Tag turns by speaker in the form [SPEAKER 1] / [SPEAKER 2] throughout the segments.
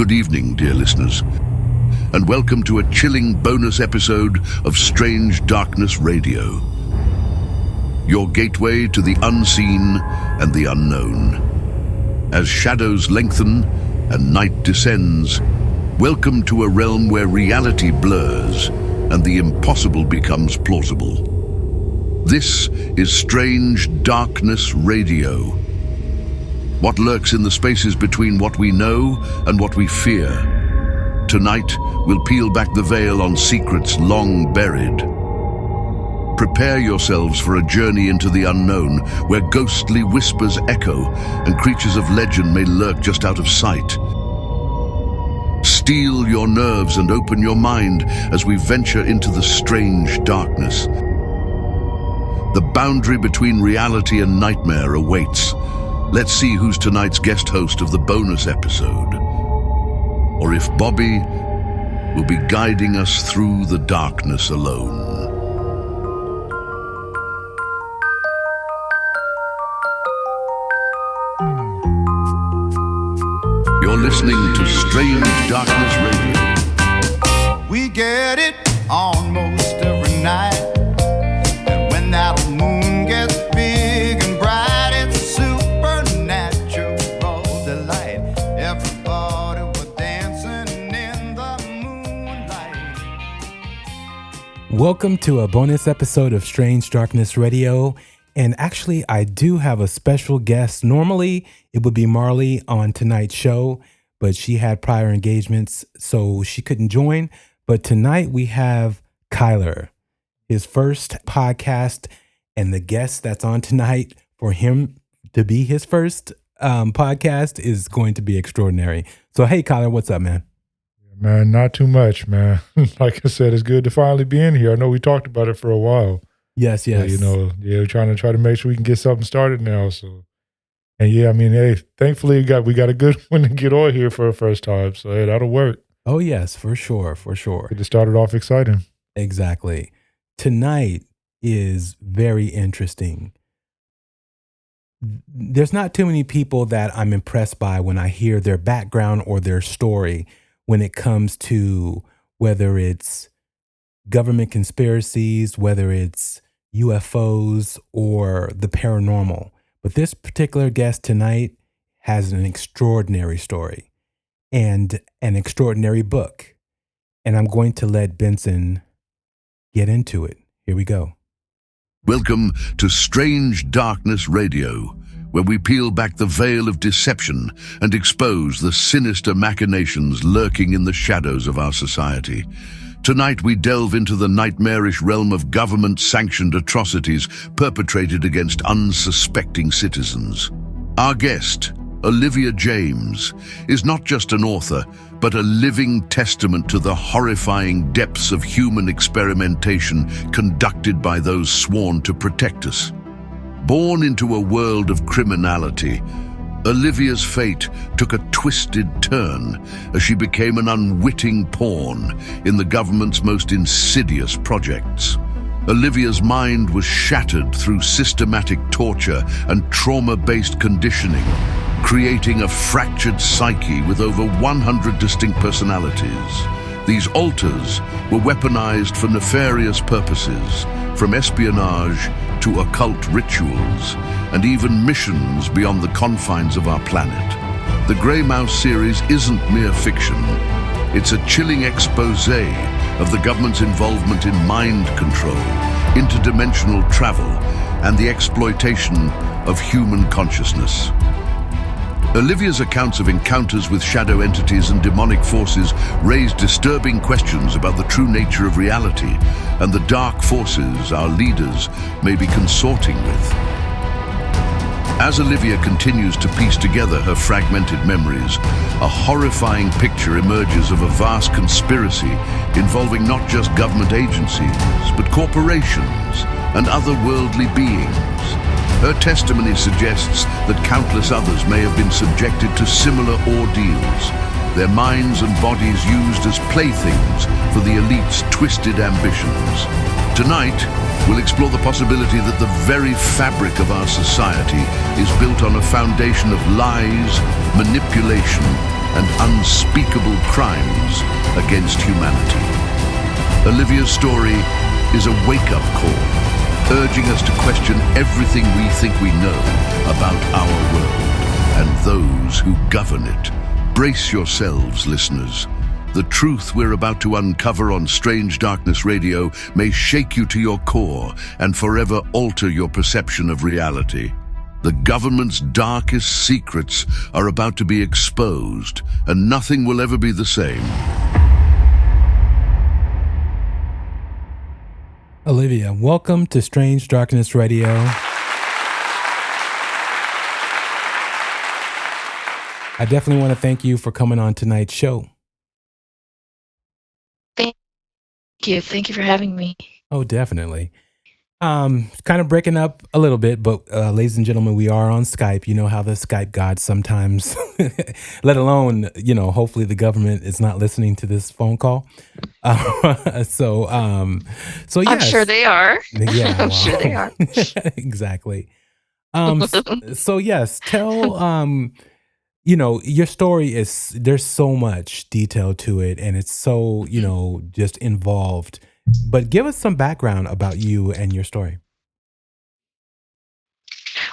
[SPEAKER 1] Good evening, dear listeners, and welcome to a chilling bonus episode of Strange Darkness Radio, your gateway to the unseen and the unknown. As shadows lengthen and night descends, welcome to a realm where reality blurs and the impossible becomes plausible. This is Strange Darkness Radio. What lurks in the spaces between what we know and what we fear? Tonight, we'll peel back the veil on secrets long buried. Prepare yourselves for a journey into the unknown, where ghostly whispers echo and creatures of legend may lurk just out of sight. Steel your nerves and open your mind as we venture into the strange darkness. The boundary between reality and nightmare awaits. Let's see who's tonight's guest host of the bonus episode, or if Bobby will be guiding us through the darkness alone. You're listening to Strange Darkness Radio.
[SPEAKER 2] We get it almost every night, and when that moon gets big and bright, it's a supernatural delight. Everybody was dancing in the moonlight.
[SPEAKER 3] Welcome to a bonus episode of Strange Darkness Radio. And actually, I do have a special guest. Normally, it would be Marley on tonight's show, but she had prior engagements, so she couldn't join. But tonight, we have Kyler, his first podcast, and the guest that's on tonight, for him to be his first podcast, is going to be extraordinary. So, hey, Kyler, what's up, man?
[SPEAKER 4] Man, not too much, man. Like I said, it's good to finally be in here. I know we talked about it for a while.
[SPEAKER 3] Yes.
[SPEAKER 4] We're trying to make sure we can get something started now. So, and yeah, I mean, hey, thankfully we got a good one to get on here for the first time. So hey, that'll work.
[SPEAKER 3] Oh yes, for sure.
[SPEAKER 4] It just started off exciting.
[SPEAKER 3] Exactly. Tonight is very interesting. There's not too many people that I'm impressed by when I hear their background or their story when it comes to whether it's government conspiracies, whether it's UFOs or the paranormal. But this particular guest tonight has an extraordinary story and an extraordinary book. And I'm going to let Benson get into it. Here we go.
[SPEAKER 1] Welcome to Strange Darkness Radio, where we peel back the veil of deception and expose the sinister machinations lurking in the shadows of our society. Tonight we delve into the nightmarish realm of government-sanctioned atrocities perpetrated against unsuspecting citizens. Our guest, Olivia James, is not just an author, but a living testament to the horrifying depths of human experimentation conducted by those sworn to protect us. Born into a world of criminality, Olivia's fate took a twisted turn as she became an unwitting pawn in the government's most insidious projects. Olivia's mind was shattered through systematic torture and trauma-based conditioning, creating a fractured psyche with over 100 distinct personalities. These alters were weaponized for nefarious purposes, from espionage to occult rituals, and even missions beyond the confines of our planet. The Grey Mouse series isn't mere fiction. It's a chilling expose of the government's involvement in mind control, interdimensional travel, and the exploitation of human consciousness. Olivia's accounts of encounters with shadow entities and demonic forces raise disturbing questions about the true nature of reality and the dark forces our leaders may be consorting with. As Olivia continues to piece together her fragmented memories, a horrifying picture emerges of a vast conspiracy involving not just government agencies, but corporations and otherworldly beings. Her testimony suggests that countless others may have been subjected to similar ordeals, their minds and bodies used as playthings for the elite's twisted ambitions. Tonight, we'll explore the possibility that the very fabric of our society is built on a foundation of lies, manipulation, and unspeakable crimes against humanity. Olivia's story is a wake-up call, urging us to question everything we think we know about our world and those who govern it. Brace yourselves, listeners. The truth we're about to uncover on Strange Darkness Radio may shake you to your core and forever alter your perception of reality. The government's darkest secrets are about to be exposed, and nothing will ever be the same.
[SPEAKER 3] Olivia, welcome to Strange Darkness Radio. I definitely want to thank you for coming on tonight's show.
[SPEAKER 5] Thank you. Thank you for having me.
[SPEAKER 3] Oh, definitely. Kind of breaking up a little bit, but ladies and gentlemen, we are on Skype. You know how the Skype gods sometimes, let alone, hopefully the government is not listening to this phone call. So yes.
[SPEAKER 5] I'm sure they are.
[SPEAKER 3] Yeah,
[SPEAKER 5] I'm sure they are.
[SPEAKER 3] Exactly. So yes, tell, your story there's so much detail to it, and it's so, just involved. But give us some background about you and your story.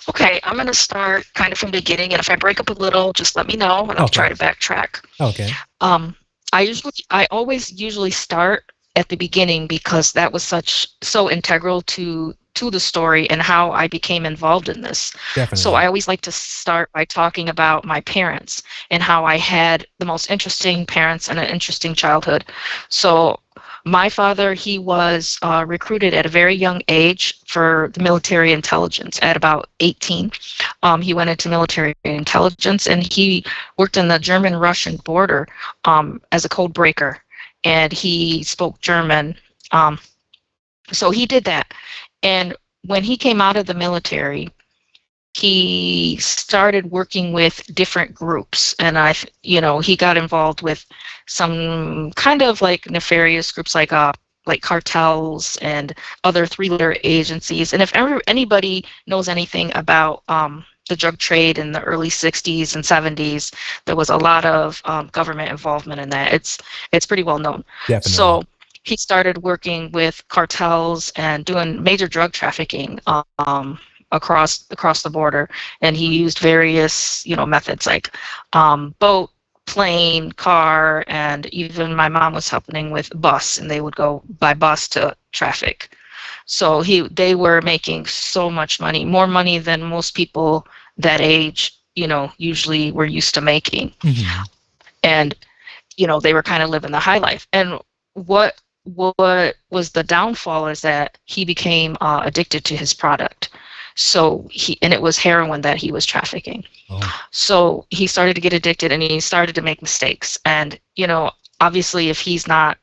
[SPEAKER 5] Okay, I'm going to start kind of from the beginning, and if I break up a little, just let me know, and I'll try to backtrack.
[SPEAKER 3] Okay.
[SPEAKER 5] I always usually start at the beginning because that was so integral to the story and how I became involved in this.
[SPEAKER 3] Definitely.
[SPEAKER 5] So I always like to start by talking about my parents and how I had the most interesting parents and an interesting childhood. So my father, he was recruited at a very young age for the military intelligence at about 18. He went into military intelligence, and he worked in the German-Russian border as a code breaker, and he spoke German. So he did that. And when he came out of the military, he started working with different groups, and he got involved with some kind of like nefarious groups like cartels and other three-letter agencies. And if anybody knows anything about the drug trade in the early 60s and 70s, there was a lot of government involvement in that. It's pretty well known.
[SPEAKER 3] Definitely.
[SPEAKER 5] So he started working with cartels and doing major drug trafficking across the border, and he used various methods like boat, plane, car, and even my mom was helping with bus, and they would go by bus to traffic. So they were making so much money, more money than most people that age usually were used to making.
[SPEAKER 3] Mm-hmm.
[SPEAKER 5] And they were kind of living the high life. And what was the downfall is that he became addicted to his product. So it was heroin that he was trafficking.
[SPEAKER 3] Oh.
[SPEAKER 5] So he started to get addicted, and he started to make mistakes. And, obviously if he's not,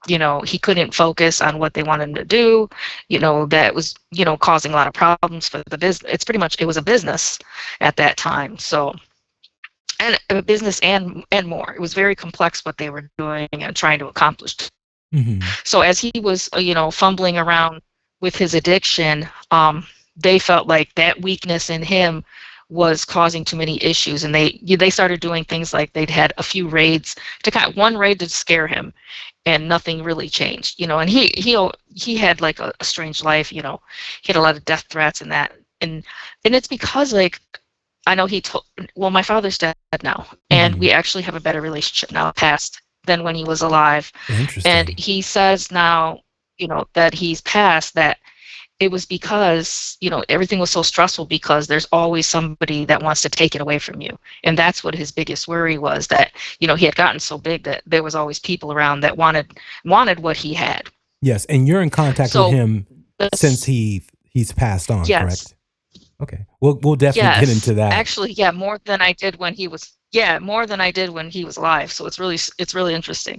[SPEAKER 5] he couldn't focus on what they wanted him to do, that was, causing a lot of problems for the business. It was a business at that time. So, and a business and more. It was very complex what they were doing and trying to accomplish.
[SPEAKER 3] Mm-hmm.
[SPEAKER 5] So as he was, fumbling around with his addiction, they felt like that weakness in him was causing too many issues, and they started doing things like they'd had a few raids one raid to scare him, and nothing really changed, and he had like a strange life, he had a lot of death threats and that, and it's because like I know my father's dead now, and we actually have a better relationship now past than when he was alive.
[SPEAKER 3] Interesting.
[SPEAKER 5] And he says now, that he's passed, that it was because, everything was so stressful because there's always somebody that wants to take it away from you. And that's what his biggest worry was, that, he had gotten so big that there was always people around that wanted what he had.
[SPEAKER 3] Yes. And you're in contact with him since he's passed on,
[SPEAKER 5] yes.
[SPEAKER 3] Correct? Okay. We'll definitely get into that.
[SPEAKER 5] Actually, more than I did when he was alive. So it's really interesting.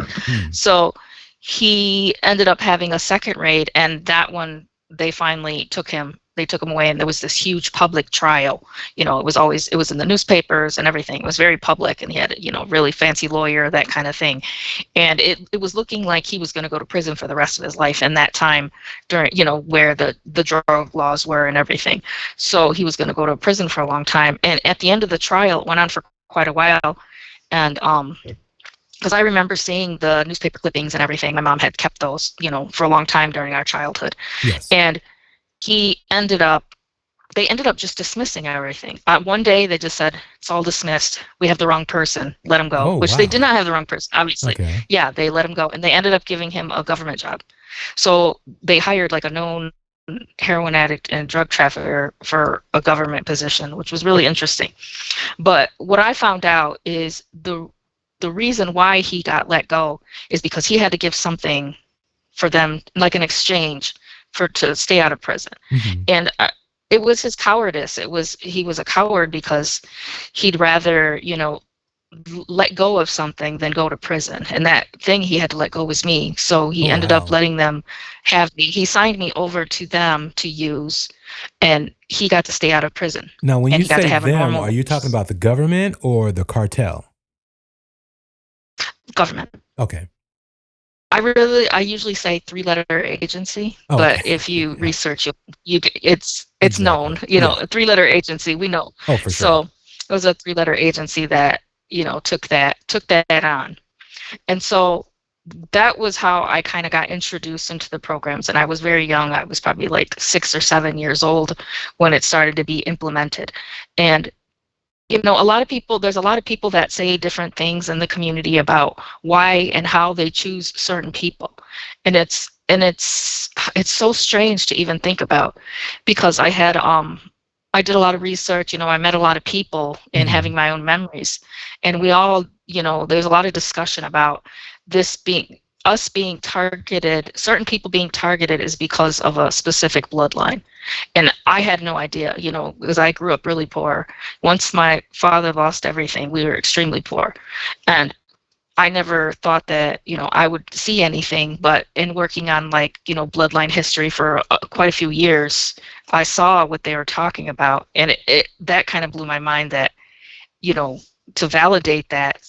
[SPEAKER 5] So he ended up having a second raid, and that one they finally took him away, and there was this huge public trial. It was in the newspapers and everything. It was very public, and he had really fancy lawyer, that kind of thing. And it was looking like he was going to go to prison for the rest of his life in that time during, where the drug laws were and everything. So he was going to go to prison for a long time. And at the end of the trial, it went on for quite a while, And because I remember seeing the newspaper clippings and everything. My mom had kept those, for a long time during our childhood.
[SPEAKER 3] Yes.
[SPEAKER 5] And they ended up just dismissing everything. One day they just said, it's all dismissed. We have the wrong person. Let him go.
[SPEAKER 3] Oh,
[SPEAKER 5] Which they
[SPEAKER 3] wow.
[SPEAKER 5] did not have the wrong person, obviously.
[SPEAKER 3] Okay.
[SPEAKER 5] Yeah, they let him go. And they ended up giving him a government job. So they hired like a known heroin addict and drug trafficker for a government position, which was really interesting. But what I found out is the reason why he got let go is because he had to give something for them, like an exchange to stay out of prison.
[SPEAKER 3] Mhm.
[SPEAKER 5] And it was his cowardice. He was a coward because he'd rather, let go of something than go to prison. And that thing he had to let go was me. So he
[SPEAKER 3] Oh,
[SPEAKER 5] ended up
[SPEAKER 3] wow.
[SPEAKER 5] letting them have me. He signed me over to them to use, and he got to stay out of prison.
[SPEAKER 3] Now, when
[SPEAKER 5] And
[SPEAKER 3] you
[SPEAKER 5] he got to
[SPEAKER 3] say
[SPEAKER 5] have a
[SPEAKER 3] them,
[SPEAKER 5] normal
[SPEAKER 3] are you talking about the government or the cartel?
[SPEAKER 5] government.
[SPEAKER 3] Okay.
[SPEAKER 5] I usually say 3-letter agency,
[SPEAKER 3] Oh,
[SPEAKER 5] but
[SPEAKER 3] okay.
[SPEAKER 5] if you
[SPEAKER 3] Yeah.
[SPEAKER 5] research it's known,
[SPEAKER 3] Exactly. Yeah.
[SPEAKER 5] a 3-letter agency, we know.
[SPEAKER 3] Oh, for sure.
[SPEAKER 5] So it was a 3-letter agency that, took that on. And so that was how I kind of got introduced into the programs. And I was very young. I was probably like 6 or 7 years old when it started to be implemented. And there's a lot of people that say different things in the community about why and how they choose certain people. And it's so strange to even think about, because I did a lot of research, I met a lot of people in
[SPEAKER 3] Mhm.
[SPEAKER 5] having my own memories. And we all, there's a lot of discussion about this being us being targeted, certain people being targeted is because of a specific bloodline. And I had no idea, because I grew up really poor. Once my father lost everything, we were extremely poor. And I never thought that, I would see anything, but in working on bloodline history for quite a few years, I saw what they were talking about. And that kind of blew my mind that, to validate that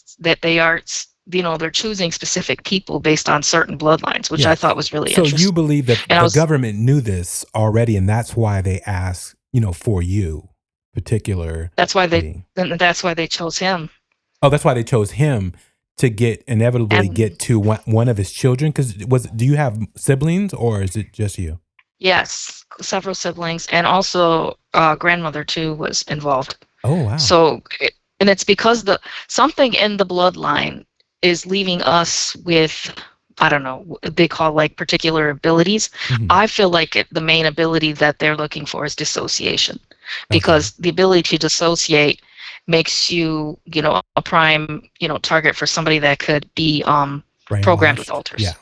[SPEAKER 5] they are, they're choosing specific people based on certain bloodlines, which
[SPEAKER 3] Yeah.
[SPEAKER 5] I thought was really
[SPEAKER 3] So you
[SPEAKER 5] interesting.
[SPEAKER 3] believe that
[SPEAKER 5] And
[SPEAKER 3] the government knew this already, and that's why they asked, for you particular.
[SPEAKER 5] that's why they chose him.
[SPEAKER 3] Oh, that's why they chose him to inevitably
[SPEAKER 5] And
[SPEAKER 3] get to one of his children. Because do you have siblings or is it just you?
[SPEAKER 5] yes, several siblings, and also grandmother too was involved.
[SPEAKER 3] Oh, wow.
[SPEAKER 5] So, and it's because something in the bloodline is leaving us with, I don't know, what they call like particular abilities.
[SPEAKER 3] Mhm.
[SPEAKER 5] I feel like the main ability that they're looking for is dissociation,
[SPEAKER 3] Okay.
[SPEAKER 5] because the ability to dissociate makes you, a prime, target for somebody that could be programmed with
[SPEAKER 3] Brainwashed.
[SPEAKER 5] alters.
[SPEAKER 3] Yeah.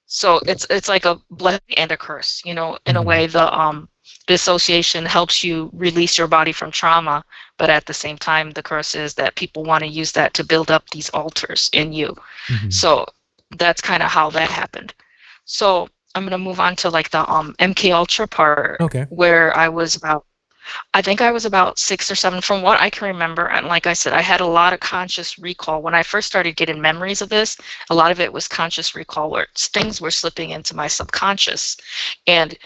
[SPEAKER 5] So it's like a blessing and a curse, in a
[SPEAKER 3] Mhm.
[SPEAKER 5] way. The dissociation helps you release your body from trauma, but at the same time, the curse is that people want to use that to build up these altars in you.
[SPEAKER 3] Mhm.
[SPEAKER 5] So that's kind of how that happened. So I'm gonna move on to like the MK Ultra part,
[SPEAKER 3] Okay.
[SPEAKER 5] where I think I was about 6 or 7 from what I can remember. And like I said, I had a lot of conscious recall. When I first started getting memories of this, a lot of it was conscious recall where things were slipping into my subconscious. And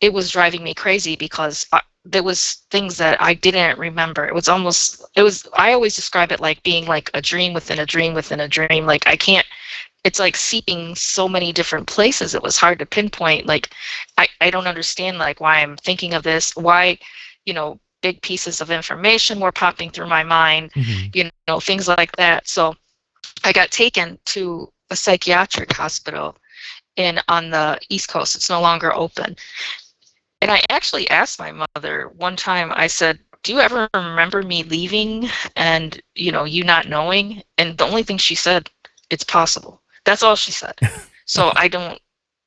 [SPEAKER 5] it was driving me crazy because there was things that I didn't remember. I always describe it like being like a dream within a dream within a dream. Like it's like seeping so many different places. It was hard to pinpoint. Like, I don't understand like why I'm thinking of this, why, big pieces of information were popping through my mind,
[SPEAKER 3] Mhm.
[SPEAKER 5] things like that. So I got taken to a psychiatric hospital on the East Coast. It's no longer open. And I actually asked my mother one time, I said, do you ever remember me leaving and, you not knowing? And the only thing she said, it's possible. That's all she said. So I don't,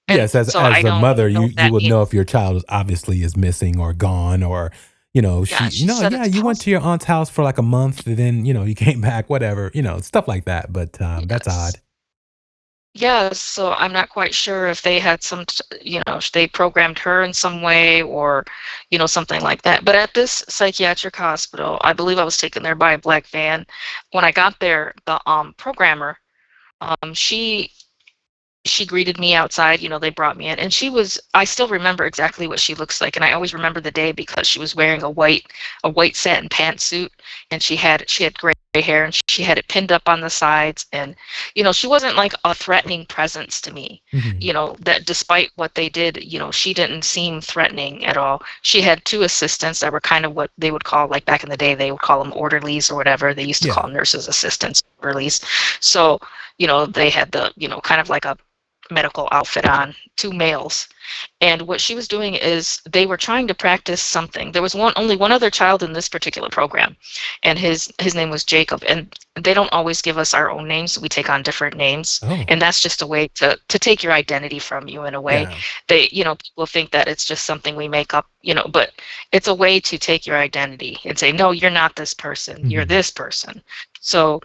[SPEAKER 5] and
[SPEAKER 3] Yes, as
[SPEAKER 5] so
[SPEAKER 3] as
[SPEAKER 5] I
[SPEAKER 3] a
[SPEAKER 5] don't
[SPEAKER 3] mother,
[SPEAKER 5] know
[SPEAKER 3] you
[SPEAKER 5] what that
[SPEAKER 3] would
[SPEAKER 5] means.
[SPEAKER 3] know if your child obviously is missing or gone, or
[SPEAKER 5] Yeah, she said
[SPEAKER 3] yeah,
[SPEAKER 5] it's
[SPEAKER 3] you went to
[SPEAKER 5] possible.
[SPEAKER 3] your aunt's house for like a month, and then you came back, whatever, stuff like that. But that's
[SPEAKER 5] Yes.
[SPEAKER 3] odd.
[SPEAKER 5] Yes, so I'm not quite sure if they had if they programmed her in some way or, something like that. But at this psychiatric hospital, I believe I was taken there by a black van. When I got there, the programmer, she she greeted me outside, they brought me in, and I still remember exactly what she looks like, and I always remember the day because she was wearing a white satin pantsuit, and she had gray hair, and she had it pinned up on the sides, and she wasn't like a threatening presence to me.
[SPEAKER 3] Mhm.
[SPEAKER 5] That despite what they did, she didn't seem threatening at all. She had two assistants that were kind of what they would call, like back in the day, they would call them orderlies or whatever. They used to
[SPEAKER 3] Yeah.
[SPEAKER 5] call nurses assistants orderlies. So, they had the, kind of like a medical outfit on, two males. And what she was doing is they were trying to practice something. There was only one other child in this particular program, and his name was Jacob. And they don't always give us our own names. We take on different names.
[SPEAKER 3] Oh,
[SPEAKER 5] And that's just a way to take your identity from you in a way.
[SPEAKER 3] yeah.
[SPEAKER 5] People think that it's just something we make up, but it's a way to take your identity and say, no, you're not this person. You're
[SPEAKER 3] Mhm.
[SPEAKER 5] this person. So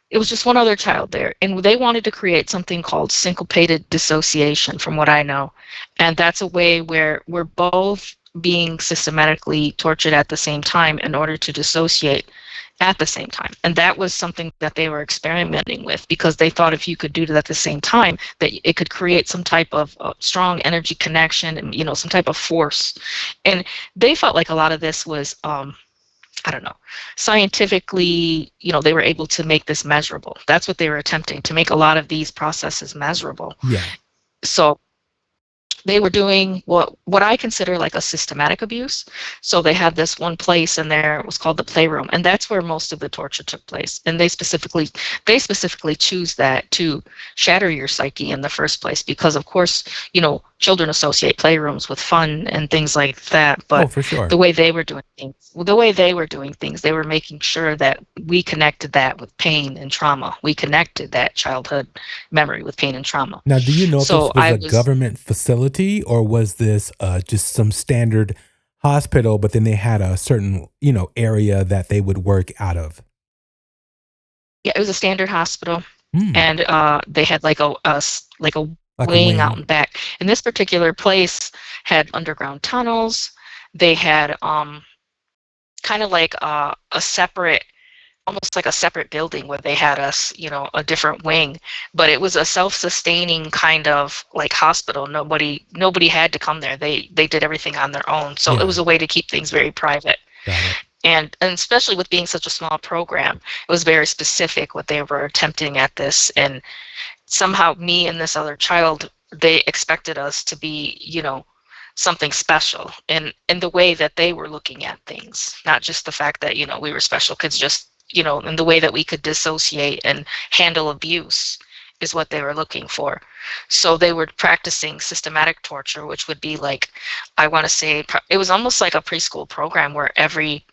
[SPEAKER 5] it was just one other child there, and they wanted to create something called syncopated dissociation, from what I know. And that's a way where we're both being systematically tortured at the same time in order to dissociate at the same time. And that was something that they were experimenting with, because they thought if you could do it at the same time, that it could create some type of strong energy connection and, some type of force. And they felt like a lot of this was I don't know, scientifically, they were able to make this measurable. That's what they were attempting, to make a lot of these processes measurable.
[SPEAKER 3] Yeah.
[SPEAKER 5] So they were doing what I consider like a systematic abuse. So they had this one place in there, it was called the playroom, and that's where most of the torture took place. And they specifically choose that to shatter your psyche in the first place, because of course, children associate playrooms with fun and things like that.
[SPEAKER 3] Oh,
[SPEAKER 5] But
[SPEAKER 3] for sure.
[SPEAKER 5] the way they were doing things, they were making sure that we connected that with pain and trauma. We connected that childhood memory with pain and trauma.
[SPEAKER 3] Now, do you know if this
[SPEAKER 5] So
[SPEAKER 3] was a government facility or was this just some standard hospital, but then they had a certain, area that they would work out of?
[SPEAKER 5] Yeah, it was a standard hospital,
[SPEAKER 3] Hmm.
[SPEAKER 5] and they had like a
[SPEAKER 3] Like a
[SPEAKER 5] wing out
[SPEAKER 3] wing.
[SPEAKER 5] in back. And this particular place had underground tunnels. They had kind of like a separate, almost like a separate building where they had us, a different wing, but it was a self-sustaining kind of like hospital. Nobody had to come there. They did everything on their own. So
[SPEAKER 3] Yeah.
[SPEAKER 5] it was a way to keep things very private.
[SPEAKER 3] Got it.
[SPEAKER 5] And especially with being such a small program, it was very specific what they were attempting at this. And somehow me and this other child, they expected us to be, something special in the way that they were looking at things, not just the fact that, we were special kids, just, in the way that we could dissociate and handle abuse is what they were looking for. So they were practicing systematic torture, which would be like, I want to say, it was almost like a preschool program where every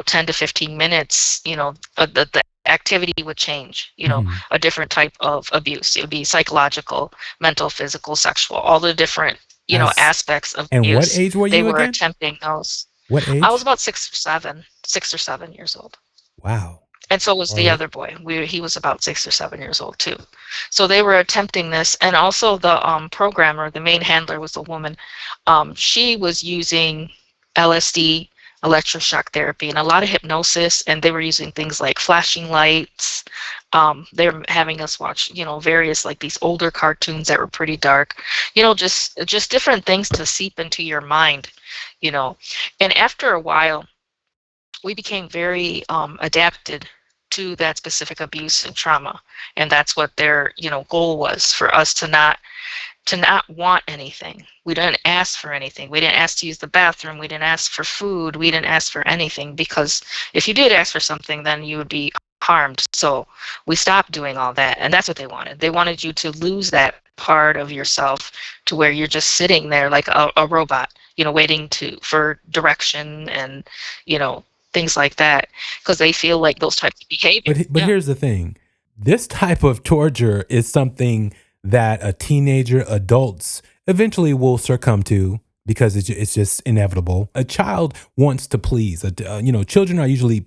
[SPEAKER 5] 10 to 15 minutes, the activity would change,
[SPEAKER 3] Mhm.
[SPEAKER 5] a different type of abuse. It would be psychological, mental, physical, sexual, all the different,
[SPEAKER 3] As
[SPEAKER 5] aspects of
[SPEAKER 3] and what
[SPEAKER 5] abuse.
[SPEAKER 3] age were
[SPEAKER 5] They
[SPEAKER 3] you
[SPEAKER 5] were
[SPEAKER 3] again?
[SPEAKER 5] attempting those.
[SPEAKER 3] What
[SPEAKER 5] I was
[SPEAKER 3] age?
[SPEAKER 5] about 6 or 7 years old.
[SPEAKER 3] Wow.
[SPEAKER 5] And so was the
[SPEAKER 4] Wow.
[SPEAKER 5] other boy. He was about 6 or 7 years old too. So they were attempting this, and also the programmer, the main handler, was a woman. She was using LSD, electroshock therapy, and a lot of hypnosis, and they were using things like flashing lights. They were having us watch, various like these older cartoons that were pretty dark, just different things to seep into your mind, you know. And after a while, we became very adapted to that specific abuse and trauma, and that's what their goal was, for us to not want anything. We didn't ask for anything. We didn't ask to use the bathroom. We didn't ask for food. We didn't ask for anything, because if you did ask for something, then you would be harmed. So we stopped doing all that, and that's what they wanted. They wanted you to lose that part of yourself, to where you're just sitting there like a robot, waiting for direction and things like that, because they feel like those types of behavior.
[SPEAKER 3] But
[SPEAKER 5] Yeah.
[SPEAKER 3] here's the thing. This type of torture is something that a teenager, adults eventually will succumb to because it's just inevitable. A child wants to please. Children are usually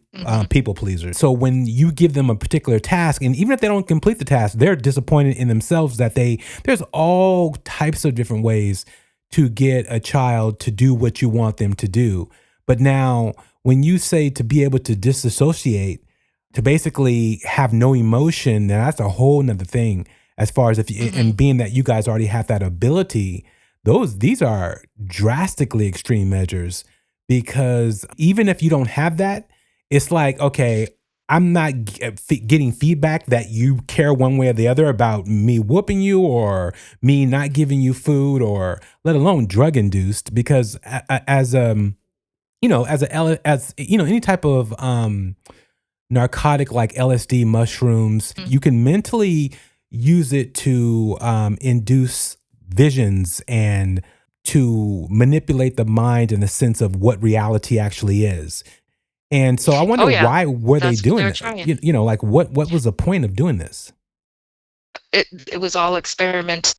[SPEAKER 3] people pleasers. So when you give them a particular task, and even if they don't complete the task, they're disappointed in themselves that there's all types of different ways to get a child to do what you want them to do. But now, when you say to be able to disassociate, to basically have no emotion, then that's a whole nother thing. as far as if you, and being that you guys already have that ability, these are drastically extreme measures, because even if you don't have that, it's like, okay, I'm not getting feedback that you care one way or the other about me whooping you or me not giving you food, or let alone drug induced, because as any type of narcotic like LSD, mushrooms, you can mentally use it to induce visions and to manipulate the mind in the sense of what reality actually is. And so I wonder, why were they
[SPEAKER 5] That's what
[SPEAKER 3] doing
[SPEAKER 5] they're
[SPEAKER 3] that?
[SPEAKER 5] trying.
[SPEAKER 3] Like what was the point of doing this?
[SPEAKER 5] It was all experimentation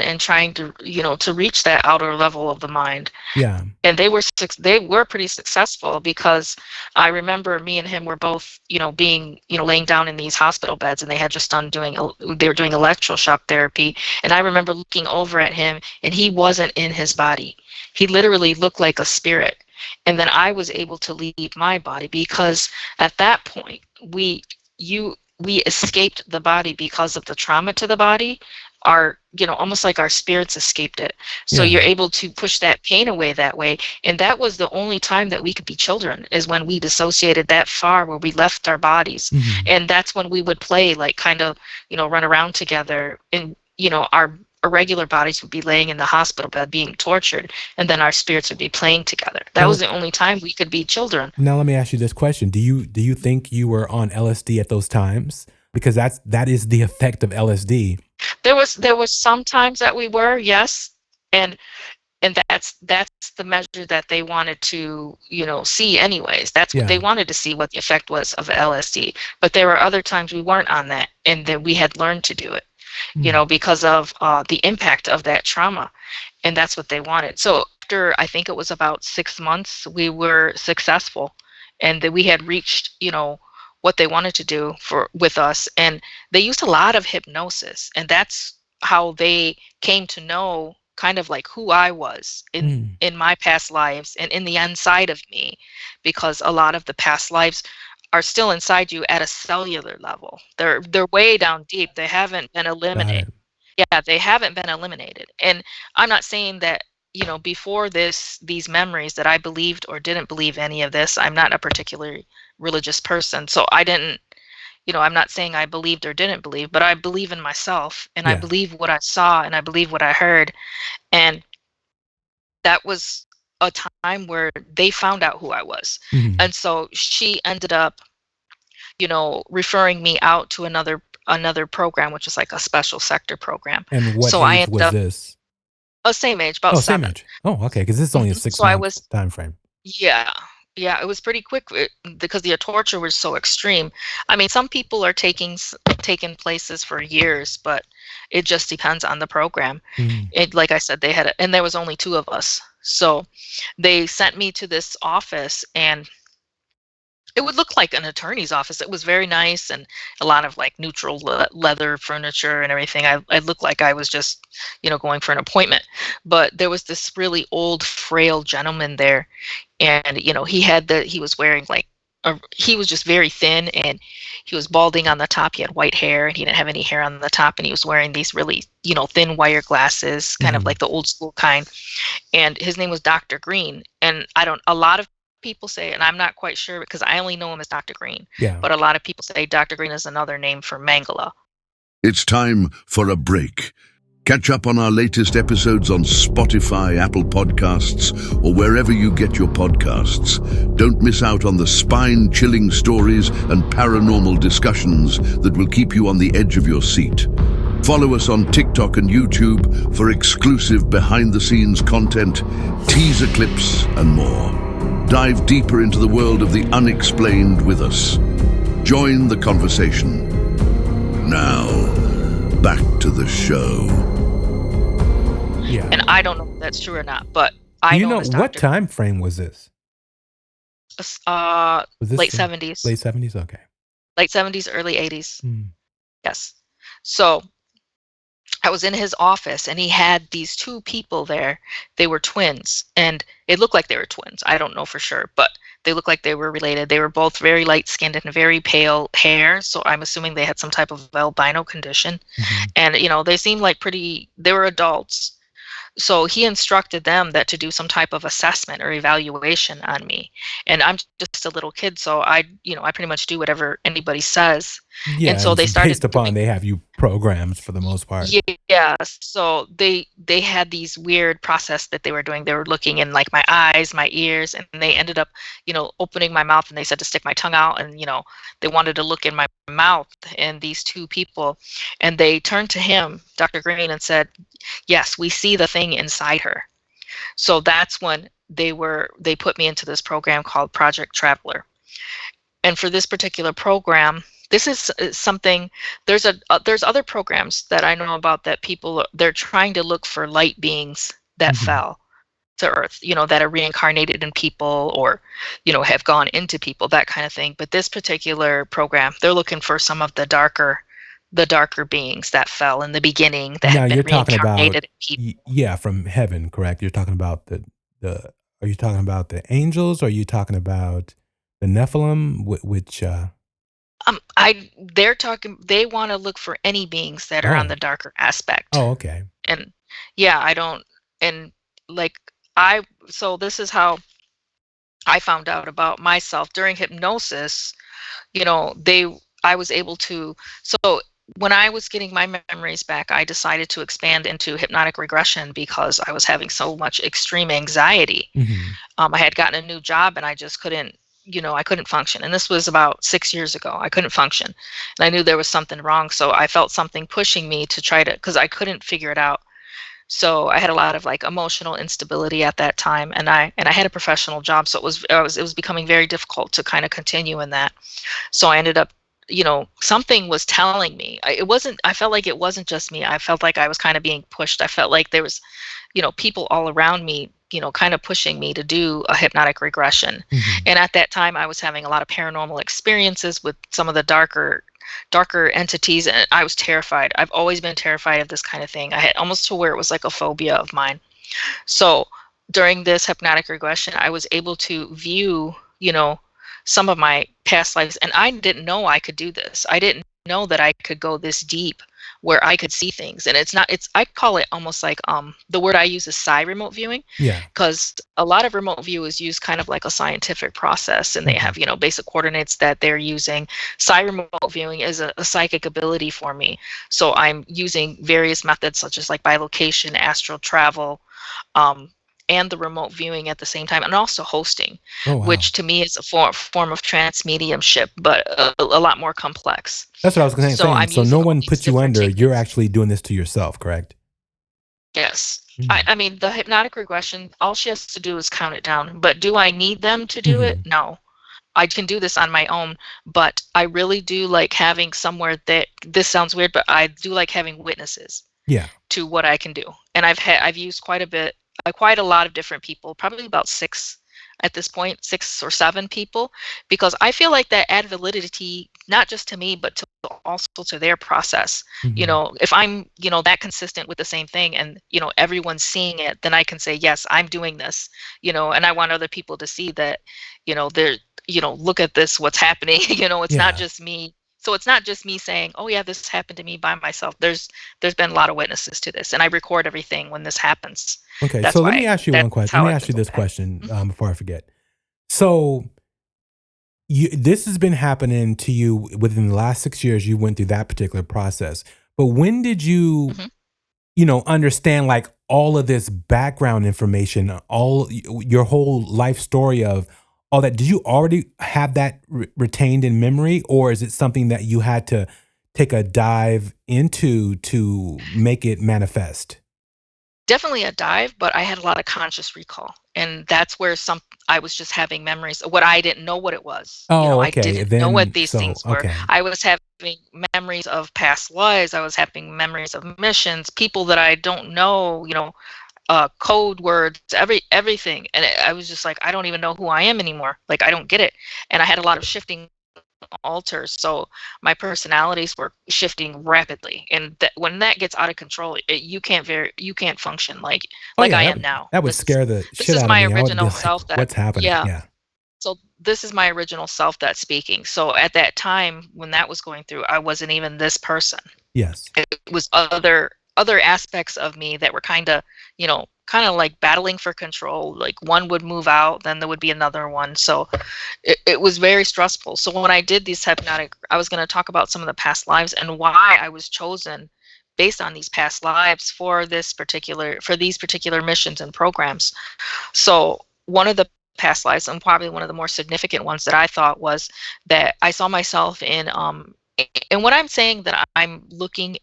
[SPEAKER 5] and trying to, to reach that outer level of the mind.
[SPEAKER 3] Yeah.
[SPEAKER 5] And they were pretty successful, because I remember me and him were both, being, laying down in these hospital beds, and they had just they were doing electroshock therapy. And I remember looking over at him, and he wasn't in his body. He literally looked like a spirit. And then I was able to leave my body, because at that point we escaped the body because of the trauma to the body. Almost like our spirits escaped it. So you're able to push that pain away that way. And that was the only time that we could be children, is when we dissociated that far, where we left our bodies. And that's when we would play, like, kind of, run around together. And, our regular bodies would be laying in the hospital bed being tortured, and then our spirits would be playing together. That was the only time we could be children.
[SPEAKER 3] Now let me ask you this question. Do you think you were on LSD at those times? Because that is the effect of LSD.
[SPEAKER 5] There was some times that we were, yes. And that's the measure that they wanted to, see anyways. That's what they wanted to see, what the effect was of LSD. But there were other times we weren't on that, and that we had learned to do it, because of the impact of that trauma. And that's what they wanted. So after, I think it was about 6 months, we were successful, and that we had reached, what they wanted to do with us. And they used a lot of hypnosis, and that's how they came to know kind of like who I was in my past lives and in the inside of me, because a lot of the past lives are still inside you at a cellular level. They're way down deep. They haven't been eliminated. Yeah, they haven't been eliminated. And I'm not saying that, before these memories, that I believed or didn't believe any of this. I'm not a particularly religious person, so I didn't, I'm not saying I believed or didn't believe, but I believe in myself, and I believe what I saw, and I believe what I heard. And that was a time where they found out who I was. And so she ended up, referring me out to another program, which is like a special sector program.
[SPEAKER 3] And what
[SPEAKER 5] so
[SPEAKER 3] age
[SPEAKER 5] I ended
[SPEAKER 3] was
[SPEAKER 5] up,
[SPEAKER 3] this?
[SPEAKER 5] Same age, about
[SPEAKER 3] Same
[SPEAKER 5] 7.
[SPEAKER 3] age. Oh, okay, because this is only a 6-month time frame.
[SPEAKER 5] Yeah. Yeah, it was pretty quick, because the torture was so extreme. I mean, some people are taking places for years, but it just depends on the program. It, like I said, and there was only 2 of us. So they sent me to this office, and it would look like an attorney's office. It was very nice, and a lot of like neutral leather furniture and everything. I looked like I was just, going for an appointment. But there was this really old, frail gentleman there, and he was wearing like he was just very thin, and he was balding on the top. He had white hair, and he didn't have any hair on the top, and he was wearing these really, thin wire glasses, kind of like the old school kind. And his name was Dr. Green. And a lot of people say, and I'm not quite sure because I only know him as Dr. Green, but a lot of people say Dr. Green is another name for Mangala.
[SPEAKER 1] It's time for a break. Catch up on our latest episodes on Spotify, Apple Podcasts, or wherever you get your podcasts. Don't miss out on the spine-chilling stories and paranormal discussions that will keep you on the edge of your seat. Follow us on TikTok and YouTube for exclusive behind-the-scenes content, teaser clips, and more. Dive deeper into the world of the unexplained with us. Join the conversation. Now, back to the show.
[SPEAKER 5] And I don't know if that's true or not, but I know
[SPEAKER 3] what time frame was this?
[SPEAKER 5] Was this late 70s.
[SPEAKER 3] Late 70s? Okay.
[SPEAKER 5] Late 70s, early 80s. Yes. So I was in his office, and he had these 2 people there. They were twins, and it looked like they were twins. I don't know for sure, but they looked like they were related. They were both very light skinned and very pale hair, so I'm assuming they had some type of albino condition.
[SPEAKER 3] Mhm.
[SPEAKER 5] And they seemed like they were adults. So he instructed them that to do some type of assessment or evaluation on me. And I'm just a little kid, so I pretty much do whatever anybody says. And
[SPEAKER 3] Yeah,
[SPEAKER 5] so
[SPEAKER 3] it's
[SPEAKER 5] they started
[SPEAKER 3] based upon
[SPEAKER 5] doing.
[SPEAKER 3] they have you programs for the most part.
[SPEAKER 5] Yeah, so they had these weird process that they were doing. They were looking in like my eyes, my ears, and they ended up, opening my mouth, and they said to stick my tongue out, and they wanted to look in my mouth. And these two people, and they turned to him, Dr. Green, and said, "Yes, we see the thing inside her." So that's when they put me into this program called Project Traveler. And for this particular program, this is something. There's other programs that I know about that they're trying to look for light beings that
[SPEAKER 3] Mhm.
[SPEAKER 5] fell to Earth, that are reincarnated in people, or have gone into people, that kind of thing. But this particular program, they're looking for some of the darker beings that fell in the beginning that
[SPEAKER 3] Now
[SPEAKER 5] have been
[SPEAKER 3] you're talking about
[SPEAKER 5] reincarnated in people.
[SPEAKER 3] yeah, from heaven, correct? You're talking about the are you talking about the angels? Or are you talking about the Nephilim? Which
[SPEAKER 5] They want to look for any beings that are on
[SPEAKER 3] oh
[SPEAKER 5] the darker aspect.
[SPEAKER 3] oh okay.
[SPEAKER 5] And yeah, I don't, and like, I, so this is how I found out about myself during hypnosis. I was able to, so when I was getting my memories back, I decided to expand into hypnotic regression because I was having so much extreme anxiety.
[SPEAKER 3] Mhm.
[SPEAKER 5] I had gotten a new job, and I just couldn't, I couldn't function. And this was about 6 years ago. I couldn't function. And I knew there was something wrong. So I felt something pushing me to try to, because I couldn't figure it out. So I had a lot of like emotional instability at that time. And I had a professional job. So it was becoming very difficult to kind of continue in that. So I ended up, something was telling me. I felt like it wasn't just me. I felt like I was kind of being pushed. I felt like there was, people all around me, kind of pushing me to do a hypnotic regression.
[SPEAKER 3] Mhm.
[SPEAKER 5] And at that time, I was having a lot of paranormal experiences with some of the darker entities, and I was terrified. I've always been terrified of this kind of thing. I had almost to where it was like a phobia of mine. So during this hypnotic regression, I was able to view, some of my past lives, and I didn't know I could do this. I didn't know that I could go this deep where I could see things. And I call it almost like, the word I use is psi remote viewing,
[SPEAKER 3] Yeah.
[SPEAKER 5] because a lot of remote view is used kind of like a scientific process, and they
[SPEAKER 3] Mhm.
[SPEAKER 5] have, basic coordinates that they're using. Psi remote viewing is a psychic ability for me. So I'm using various methods such as like bilocation, astral travel, um, and the remote viewing at the same time, and also hosting,
[SPEAKER 3] Oh wow.
[SPEAKER 5] which to me is a form of trance mediumship, but a lot more complex.
[SPEAKER 3] That's what I was gonna
[SPEAKER 5] So
[SPEAKER 3] saying.
[SPEAKER 5] I'm
[SPEAKER 3] So
[SPEAKER 5] using
[SPEAKER 3] no
[SPEAKER 5] all
[SPEAKER 3] one
[SPEAKER 5] these
[SPEAKER 3] puts you
[SPEAKER 5] different
[SPEAKER 3] under. You're
[SPEAKER 5] techniques.
[SPEAKER 3] actually doing this to yourself, correct?
[SPEAKER 5] Yes. I,
[SPEAKER 3] Mm.
[SPEAKER 5] I mean, the hypnotic regression, all she has to do is count it down. But do I need them to do it?
[SPEAKER 3] Mhm.
[SPEAKER 5] No. I can do this on my own, but I really do like having somewhere that, this sounds weird, but I do like having witnesses
[SPEAKER 3] Yeah.
[SPEAKER 5] to what I can do. And I've used quite a lot of different people, probably about six at this point, 6 or 7 people, because I feel like that add validity, not just to me, but to also to their process.
[SPEAKER 3] Mhm.
[SPEAKER 5] If I'm, that consistent with the same thing, and, everyone's seeing it, then I can say, yes, I'm doing this, and I want other people to see that, they're, look at this, what's happening. It's not
[SPEAKER 3] Yeah.
[SPEAKER 5] just me. So it's not just me saying, oh yeah, this happened to me by myself. There's been a lot of witnesses to this, and I record everything when this happens.
[SPEAKER 3] Okay.
[SPEAKER 5] That's
[SPEAKER 3] So let me
[SPEAKER 5] why
[SPEAKER 3] ask you one
[SPEAKER 5] that's
[SPEAKER 3] question. Let
[SPEAKER 5] how
[SPEAKER 3] me
[SPEAKER 5] I've
[SPEAKER 3] ask
[SPEAKER 5] been
[SPEAKER 3] you
[SPEAKER 5] able
[SPEAKER 3] this
[SPEAKER 5] to have.
[SPEAKER 3] question
[SPEAKER 5] Mhm.
[SPEAKER 3] before I forget. So this has been happening to you within the last 6 years. You went through that particular process, but when did you,
[SPEAKER 5] Mhm.
[SPEAKER 3] understand like all of this background information, your whole life story of all that? Did you already have that retained in memory, or is it something that you had to take a dive into to make it manifest?
[SPEAKER 5] Definitely a dive, but I had a lot of conscious recall, and that's where I was just having memories of what I didn't know what it was.
[SPEAKER 3] Oh,
[SPEAKER 5] I
[SPEAKER 3] okay.
[SPEAKER 5] didn't know what
[SPEAKER 3] Then
[SPEAKER 5] these
[SPEAKER 3] so
[SPEAKER 5] things were.
[SPEAKER 3] okay.
[SPEAKER 5] I was having memories of past lives. I was having memories of missions, people that I don't know. Code words, everything, and I was just like, I don't even know who I am anymore. Like, I don't get it. And I had a lot of shifting alters, so my personalities were shifting rapidly, and when that gets out of control, you can't function like
[SPEAKER 3] Oh yeah,
[SPEAKER 5] I
[SPEAKER 3] that
[SPEAKER 5] am now.
[SPEAKER 3] that would
[SPEAKER 5] This is
[SPEAKER 3] scare the
[SPEAKER 5] this
[SPEAKER 3] shit
[SPEAKER 5] is
[SPEAKER 3] out of
[SPEAKER 5] my
[SPEAKER 3] me. I would be
[SPEAKER 5] original
[SPEAKER 3] like,
[SPEAKER 5] self. That
[SPEAKER 3] "What's happening?"
[SPEAKER 5] Yeah.
[SPEAKER 3] Yeah.
[SPEAKER 5] So this is my original self that's speaking. So at that time when that was going through, I wasn't even this person.
[SPEAKER 3] Yes.
[SPEAKER 5] It was other aspects of me that were kind of like battling for control. Like one would move out, then there would be another one. So it was very stressful. So when I did these hypnotic, I was going to talk about some of the past lives and why I was chosen based on these past lives for these particular missions and programs. So one of the past lives, and probably one of the more significant ones that I thought, was that I saw myself in and when I'm saying that I'm looking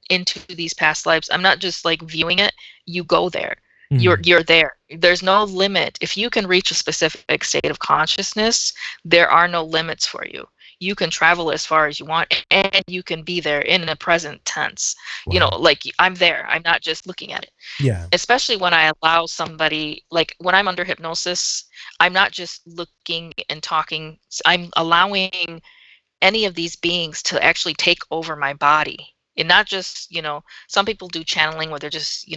[SPEAKER 5] into these past lives, I'm not just like viewing it. You go there. You're there. There's no limit. If you can reach a specific state of consciousness, there are no limits for you. You can travel as far as you want, and you can be there in the present tense.
[SPEAKER 3] Wow.
[SPEAKER 5] Like I'm there. I'm not just looking at it.
[SPEAKER 3] Yeah.
[SPEAKER 5] Especially when I allow somebody, like when I'm under hypnosis, I'm not just looking and talking. I'm allowing any of these beings to actually take over my body. And not just, some people do channeling where they're just,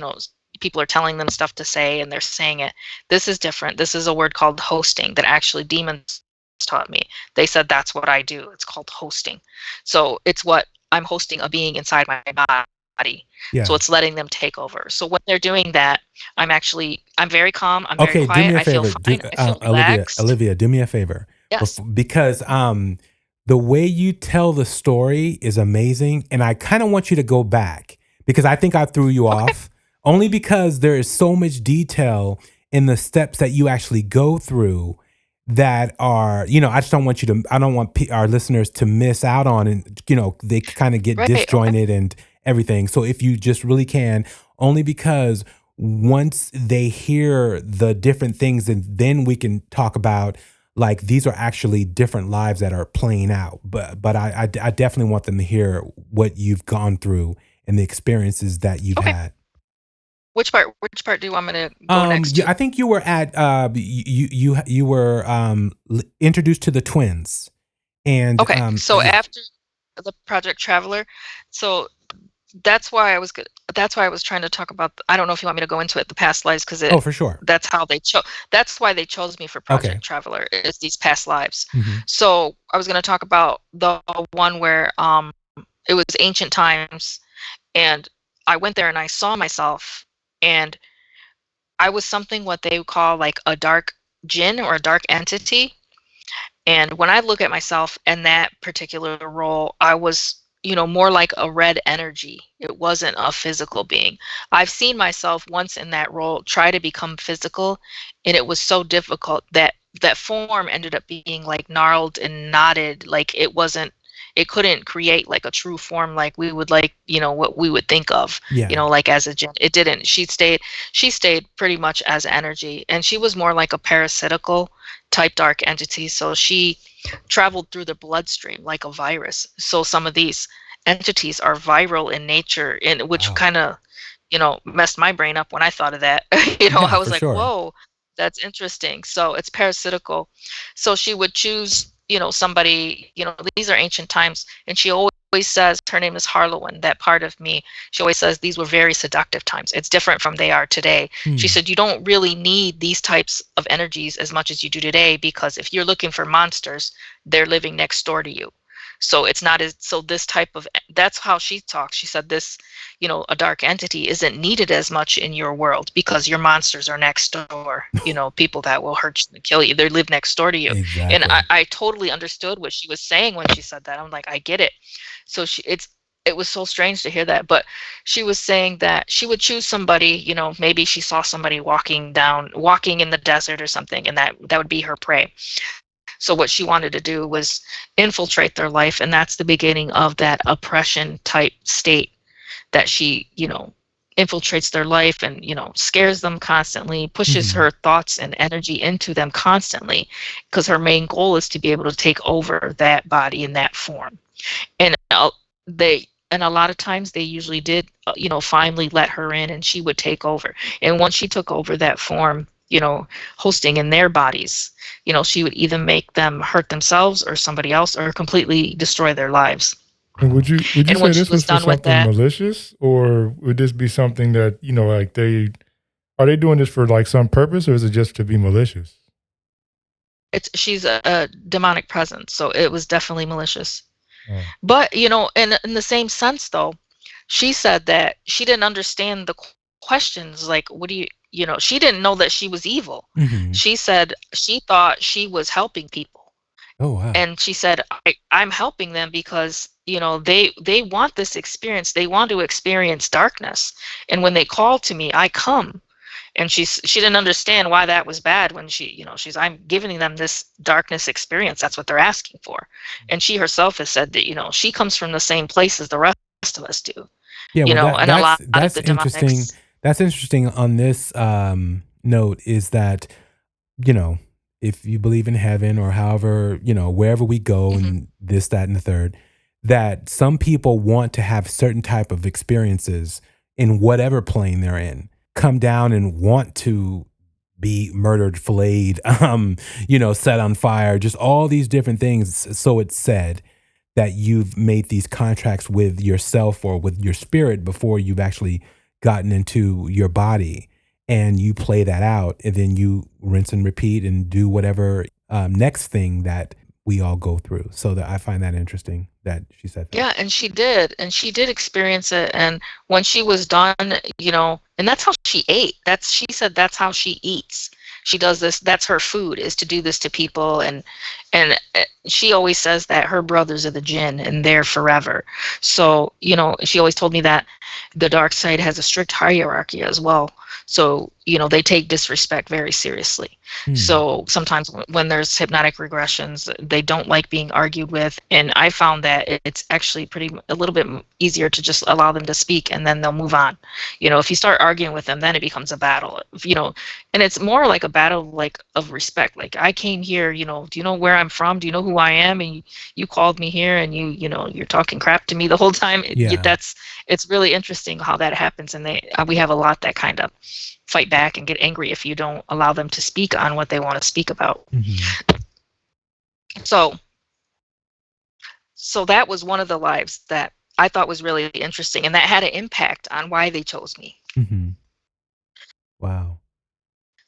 [SPEAKER 5] people are telling them stuff to say and they're saying it. This is different. This is a word called hosting that actually demons taught me. They said that's what I do. It's called hosting. So it's what I'm hosting a being inside my body.
[SPEAKER 3] Yeah.
[SPEAKER 5] So it's letting them take over. So when they're doing that, I'm very calm. I'm very
[SPEAKER 3] Okay,
[SPEAKER 5] quiet.
[SPEAKER 3] do me a
[SPEAKER 5] I feel
[SPEAKER 3] favor.
[SPEAKER 5] fine. I feel relaxed.
[SPEAKER 3] Olivia, do me a favor.
[SPEAKER 5] Yes.
[SPEAKER 3] Because the way you tell the story is amazing, and I kind of want you to go back because I think I threw you off only because there is so much detail in the steps that you actually go through that are, I just don't want I don't want our listeners to miss out on, and they kind of get disjointed and everything. So if you just really can, only because once they hear the different things, and then we can talk about like these are actually different lives that are playing out. But I definitely want them to hear what you've gone through and the experiences that you've had.
[SPEAKER 5] Which part do you want me to go next to?
[SPEAKER 3] I think you were at you were introduced to the twins, and
[SPEAKER 5] okay. So after the Project Traveler, so that's why I was good. That's why I was trying to talk about. I don't know if you want me to go into it, the past lives, because
[SPEAKER 3] for sure.
[SPEAKER 5] That's how they chose. That's why they chose me for Project Traveler. Is these past lives. So I was going to talk about the one where it was ancient times, and I went there and I saw myself, and I was something what they call like a dark jinn or a dark entity. And when I look at myself in that particular role, I was, more like a red energy. It wasn't a physical being. I've seen myself once in that role try to become physical, and it was so difficult that that form ended up being like gnarled and knotted. Like it couldn't create like a true form like we would like, what we would think of, like as a jinn. It didn't. She stayed pretty much as energy, and she was more like a parasitical type dark entity. So she traveled through the bloodstream like a virus. So some of these entities are viral in nature, and which kind of, messed my brain up when I thought of that. I was like, whoa, that's interesting. So it's parasitical. So she would choose, somebody, these are ancient times, and she always says, her name is Harlequin, that part of me, she always says these were very seductive times. It's different from they are today. She said you don't really need these types of energies as much as you do today, because if you're looking for monsters, they're living next door to you. So it's not as, so this type of, that's how she talks. She said this, a dark entity isn't needed as much in your world because your monsters are next door, people that will hurt you and kill you. They live next door to you.
[SPEAKER 3] Exactly.
[SPEAKER 5] And I totally understood what she was saying when she said that. I'm like, I get it. So it was so strange to hear that, but she was saying that she would choose somebody, maybe she saw somebody walking in the desert or something, and that would be her prey. So what she wanted to do was infiltrate their life, and that's the beginning of that oppression type state that she, infiltrates their life and, scares them constantly, pushes her thoughts and energy into them constantly, because her main goal is to be able to take over that body in that form. And a lot of times they usually did, finally let her in, and she would take over. And once she took over that form, hosting in their bodies, she would either make them hurt themselves or somebody else, or completely destroy their lives.
[SPEAKER 4] And would you say this was for something malicious, or would this be something that, like are they doing this for like some purpose, or is it just to be malicious?
[SPEAKER 5] she's a demonic presence, so it was definitely malicious.
[SPEAKER 4] Oh.
[SPEAKER 5] But in the same sense, though, she said that she didn't understand the questions. Like, what do she didn't know that she was evil.
[SPEAKER 3] Hmm.
[SPEAKER 5] She said she thought she was helping people,
[SPEAKER 3] Oh, wow.
[SPEAKER 5] and she said, I'm helping them because they want this experience. They want to experience darkness, and when they call to me, I come. And she didn't understand why that was bad when I'm giving them this darkness experience. That's what they're asking for. And she herself has said that she comes from the same place as the rest of us do.
[SPEAKER 3] Yeah, well,
[SPEAKER 5] And a lot of
[SPEAKER 3] that's
[SPEAKER 5] the
[SPEAKER 3] interesting.
[SPEAKER 5] demonics.
[SPEAKER 3] That's interesting on this note is that, you know, if you believe in heaven or however, wherever we go
[SPEAKER 5] Mhm.
[SPEAKER 3] and this, that, and the third, that some people want to have certain type of experiences in whatever plane they're in, come down and want to be murdered, filleted, set on fire, just all these different things. So it's said that you've made these contracts with yourself or with your spirit before you've actually gotten into your body, and you play that out, and then you rinse and repeat and do whatever next thing that we all go through. So that I find that interesting that she said that.
[SPEAKER 5] Yeah, and she did experience it. And when she was done, and that's how she ate. She said that's how she eats. She does this. That's her food, is to do this to people. And she always says that her brothers are the jinn and they're forever. So she always told me that the dark side has a strict hierarchy as well. So they take disrespect very seriously.
[SPEAKER 3] Hmm.
[SPEAKER 5] So sometimes when there's hypnotic regressions, they don't like being argued with. And I found that it's actually a little bit easier to just allow them to speak, and then they'll move on. If you start arguing with them, then it becomes a battle, and it's more like a battle, like, of respect. Like, I came here, do you know where I'm from? Do you know who I am? And you called me here, and you're talking crap to me the whole time.
[SPEAKER 3] Yeah.
[SPEAKER 5] It's really interesting how that happens. And we have a lot that kind of fight back and get angry if you don't allow them to speak on what they want to speak about.
[SPEAKER 3] Mm-hmm.
[SPEAKER 5] So that was one of the lives that I thought was really interesting, and that had an impact on why they chose me.
[SPEAKER 3] Mm-hmm. Wow.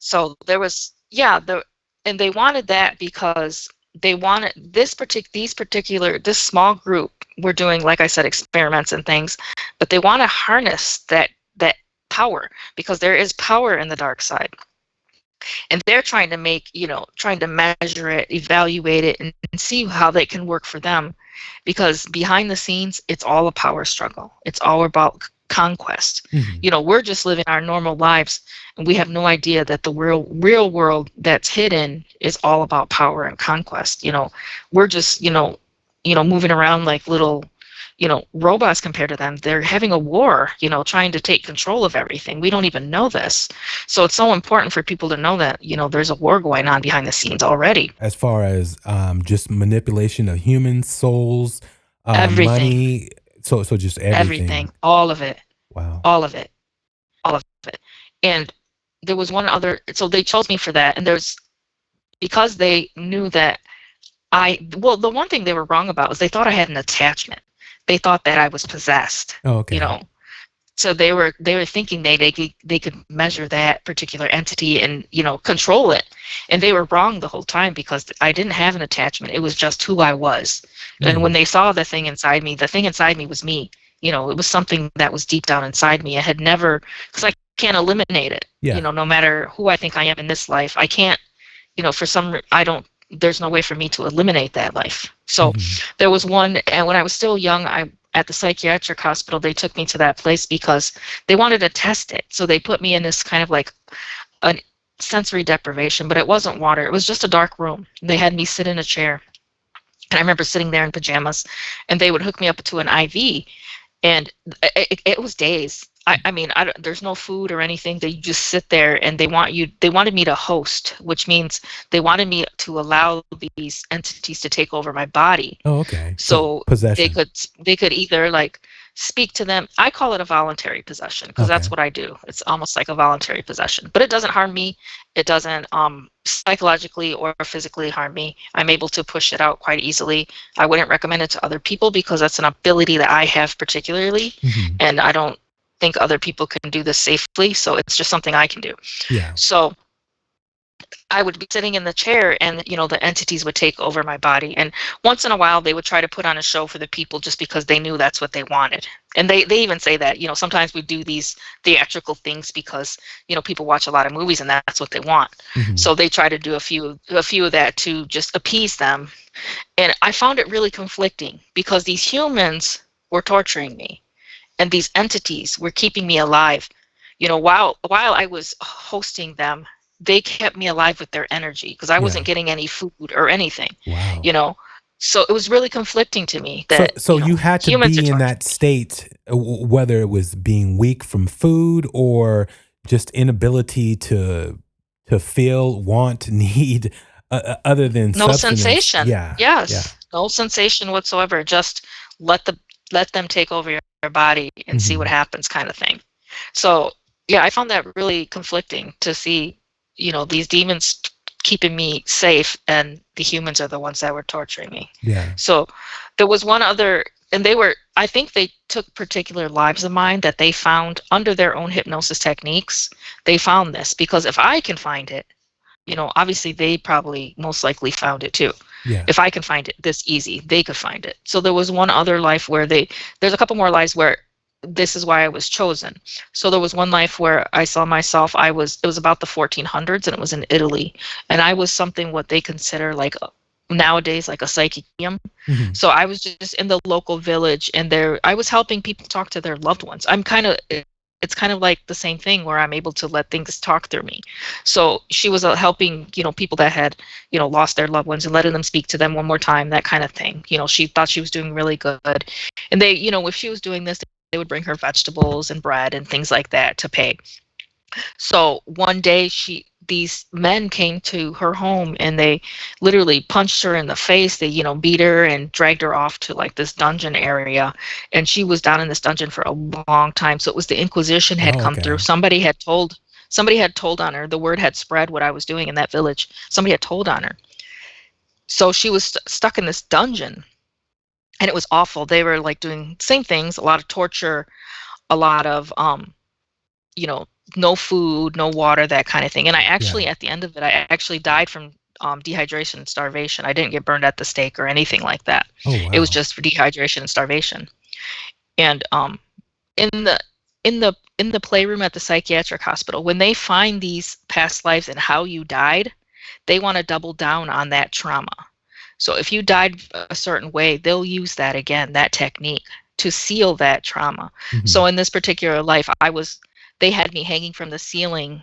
[SPEAKER 5] So there was, and they wanted that because they wanted this small group were doing, like I said, experiments and things, but they want to harness that power, because there is power in the dark side. And they're trying to measure it, evaluate it, and see how they can work for them. Because behind the scenes, it's all a power struggle. It's all about conquest.
[SPEAKER 3] Mm-hmm.
[SPEAKER 5] We're just living our normal lives, and we have no idea that the real world that's hidden is all about power and conquest. We're just, moving around like little, robots compared to them. They're having a war, trying to take control of everything. We don't even know this. So it's so important for people to know that, there's a war going on behind the scenes already.
[SPEAKER 3] As far as just manipulation of human souls,
[SPEAKER 5] Everything.
[SPEAKER 3] money, so just everything.
[SPEAKER 5] All of it.
[SPEAKER 3] Wow.
[SPEAKER 5] All of it. And there was one other, so they chose me for that. And because they knew that the one thing they were wrong about was they thought I had an attachment. They thought that I was possessed.
[SPEAKER 3] Oh, okay.
[SPEAKER 5] So they were thinking they could measure that particular entity and control it, and they were wrong the whole time, because I didn't have an attachment. It was just who I was. And when they saw the thing inside me was me. It was something that was deep down inside me. I had never, because I can't eliminate it.
[SPEAKER 3] Yeah.
[SPEAKER 5] No matter who I think I am in this life, I can't. There's no way for me to eliminate that life. So there was one, and when I was still young, at the psychiatric hospital, they took me to that place because they wanted to test it. So they put me in this kind of like a sensory deprivation, but it wasn't water. It was just a dark room. They had me sit in a chair. And I remember sitting there in pajamas, and they would hook me up to an IV, and it was days. There's no food or anything. They just sit there, and they wanted me to host, which means they wanted me to allow these entities to take over my body.
[SPEAKER 3] Oh, okay.
[SPEAKER 5] So
[SPEAKER 3] possession.
[SPEAKER 5] they could either like speak to them. I call it a voluntary possession, because that's
[SPEAKER 3] Okay.
[SPEAKER 5] what I do. It's almost like a voluntary possession, but it doesn't harm me. It doesn't psychologically or physically harm me. I'm able to push it out quite easily. I wouldn't recommend it to other people, because that's an ability that I have particularly, and I don't think other people can do this safely. So it's just something I can do.
[SPEAKER 3] Yeah.
[SPEAKER 5] So I would be sitting in the chair and, the entities would take over my body. And once in a while, they would try to put on a show for the people just because they knew that's what they wanted. And they even say that, sometimes we do these theatrical things because, people watch a lot of movies and that's what they want.
[SPEAKER 3] Mhm.
[SPEAKER 5] So they try to do a few of that to just appease them. And I found it really conflicting because these humans were torturing me and these entities were keeping me alive. While I was hosting them, they kept me alive with their energy because I wasn't
[SPEAKER 3] Yeah.
[SPEAKER 5] getting any food or anything.
[SPEAKER 3] Wow.
[SPEAKER 5] So it was really conflicting to me
[SPEAKER 3] So,
[SPEAKER 5] that
[SPEAKER 3] so you had to
[SPEAKER 5] humans are
[SPEAKER 3] be in
[SPEAKER 5] torturing.
[SPEAKER 3] that state, whether it was being weak from food or just inability to feel, want, need, other than
[SPEAKER 5] No
[SPEAKER 3] sustenance.
[SPEAKER 5] sensation.
[SPEAKER 3] Yeah. Yeah.
[SPEAKER 5] Yes, no sensation whatsoever. Just let them take over your body and see what
[SPEAKER 3] Mhm.
[SPEAKER 5] happens, kind of thing. So yeah, I found that really conflicting to see, these demons keeping me safe, and the humans are the ones that were torturing me.
[SPEAKER 3] Yeah.
[SPEAKER 5] So there was one other, and I think they took particular lives of mine that they found under their own hypnosis techniques. They found this because if I can find it, obviously they probably most likely found it too.
[SPEAKER 3] Yeah.
[SPEAKER 5] If I can find it this easy, they could find it. So there was one other life where there's a couple more lives where this is why I was chosen. So there was one life where I saw myself, it was about the 1400s and it was in Italy. And I was something what they consider like nowadays like a psychic medium.
[SPEAKER 3] Mhm.
[SPEAKER 5] So I was just in the local village and I was helping people talk to their loved ones. It's kind of like the same thing where I'm able to let things talk through me. So she was helping, people that had, lost their loved ones and letting them speak to them one more time, that kind of thing. She thought she was doing really good. And they, if she was doing this, they would bring her vegetables and bread and things like that to pay. So one day these men came to her home and they literally punched her in the face. They, beat her and dragged her off to like this dungeon area. And she was down in this dungeon for a long time. So it was the Inquisition had
[SPEAKER 3] Oh,
[SPEAKER 5] come through.
[SPEAKER 3] okay.
[SPEAKER 5] Somebody had told on her. The word had spread what I was doing in that village. Somebody had told on her. So she was stuck in this dungeon and it was awful. They were like doing same things, a lot of torture, a lot of, you know, no food, no water, that kind of thing. And I actually,
[SPEAKER 3] Yeah.
[SPEAKER 5] at the end of it, I actually died from dehydration and starvation. I didn't get burned at the stake or anything like that.
[SPEAKER 3] Oh,
[SPEAKER 5] It was
[SPEAKER 3] wow.
[SPEAKER 5] just for dehydration and starvation. And in the in the playroom at the psychiatric hospital, when they find these past lives and how you died, they want to double down on that trauma. So if you died a certain way, they'll use that again, that technique to seal that trauma. So
[SPEAKER 3] Mhm.
[SPEAKER 5] in this particular life, they had me hanging from the ceiling,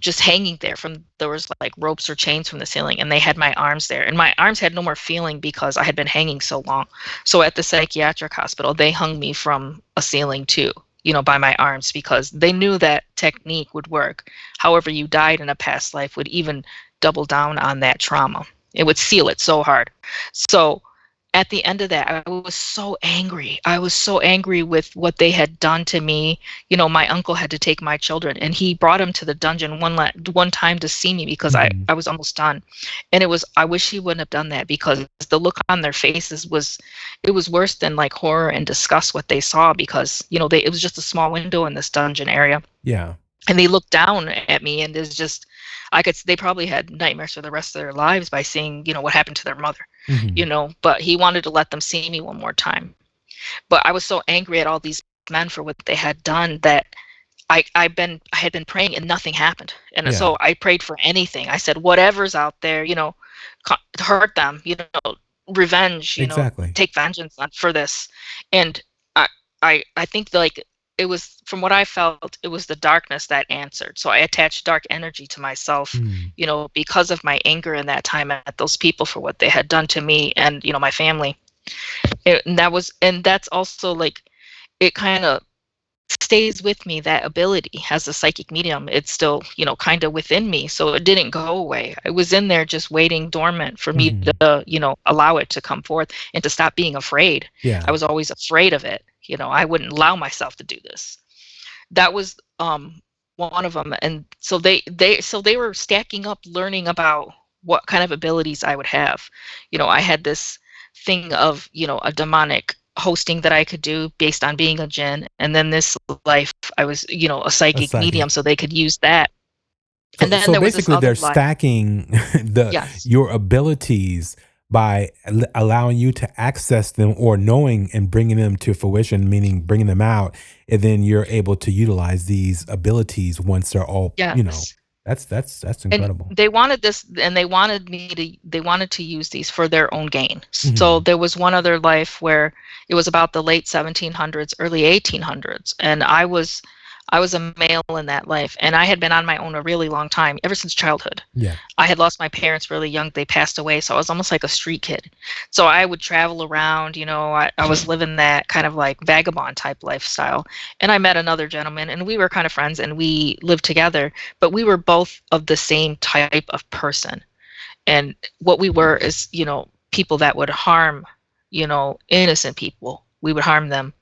[SPEAKER 5] just hanging there there was like ropes or chains from the ceiling, and they had my arms there, and my arms had no more feeling because I had been hanging so long. So at the psychiatric hospital, they hung me from a ceiling too, by my arms, because they knew that technique would work. However you died in a past life would even double down on that trauma. It would seal it so hard. So at the end of that, I was so angry. I was so angry with what they had done to me. My uncle had to take my children, and he brought them to the dungeon one time to see me because I,
[SPEAKER 3] Mhm.
[SPEAKER 5] I was almost done. And I wish he wouldn't have done that, because the look on their faces it was worse than like horror and disgust what they saw, because, it was just a small window in this dungeon area.
[SPEAKER 3] Yeah.
[SPEAKER 5] And they looked down at me, and they probably had nightmares for the rest of their lives by seeing, what happened to their mother,
[SPEAKER 3] Mhm.
[SPEAKER 5] but he wanted to let them see me one more time. But I was so angry at all these men for what they had done that I had been praying and nothing happened. And
[SPEAKER 3] Yeah.
[SPEAKER 5] so I prayed for anything. I said, whatever's out there, to hurt them, revenge,
[SPEAKER 3] Exactly.
[SPEAKER 5] take vengeance for this. And I think like it was, from what I felt, it was the darkness that answered. So I attached dark energy to myself,
[SPEAKER 3] Mm.
[SPEAKER 5] because of my anger in that time at those people for what they had done to me and, my family. And that's also like, it kind of stays with me, that ability as a psychic medium. It's still, kind of within me. So it didn't go away. It was in there just waiting dormant for me
[SPEAKER 3] Mhm.
[SPEAKER 5] to, allow it to come forth and to stop being afraid. I
[SPEAKER 3] Yeah.
[SPEAKER 5] was always afraid of it. I wouldn't allow myself to do this. That was one of them. And so they were stacking up, learning about what kind of abilities I would have. I had this thing of, a demonic hosting that I could do based on being a jinn, and then this life I was, a
[SPEAKER 3] A
[SPEAKER 5] psychic medium,
[SPEAKER 3] psychic.
[SPEAKER 5] so they could use that. And then
[SPEAKER 3] So
[SPEAKER 5] there was this
[SPEAKER 3] basically,
[SPEAKER 5] other
[SPEAKER 3] they're
[SPEAKER 5] life.
[SPEAKER 3] stacking
[SPEAKER 5] Yes.
[SPEAKER 3] your abilities by allowing you to access them, or knowing and bringing them to fruition, meaning bringing them out, and then you're able to utilize these abilities once they're all,
[SPEAKER 5] Yes.
[SPEAKER 3] that's
[SPEAKER 5] And
[SPEAKER 3] incredible.
[SPEAKER 5] they wanted this, and they wanted to use these for their own gain. So
[SPEAKER 3] Mhm.
[SPEAKER 5] there was one other life where it was about the late 1700s, early 1800s, and I was a male in that life, and I had been on my own a really long time, ever since childhood.
[SPEAKER 3] Yeah.
[SPEAKER 5] I had lost my parents really young. They passed away, so I was almost like a street kid. So I would travel around, I was living that kind of like vagabond type lifestyle. And I met another gentleman, and we were kind of friends, and we lived together, but we were both of the same type of person. And what we were is, people that would harm, innocent people. We would harm them.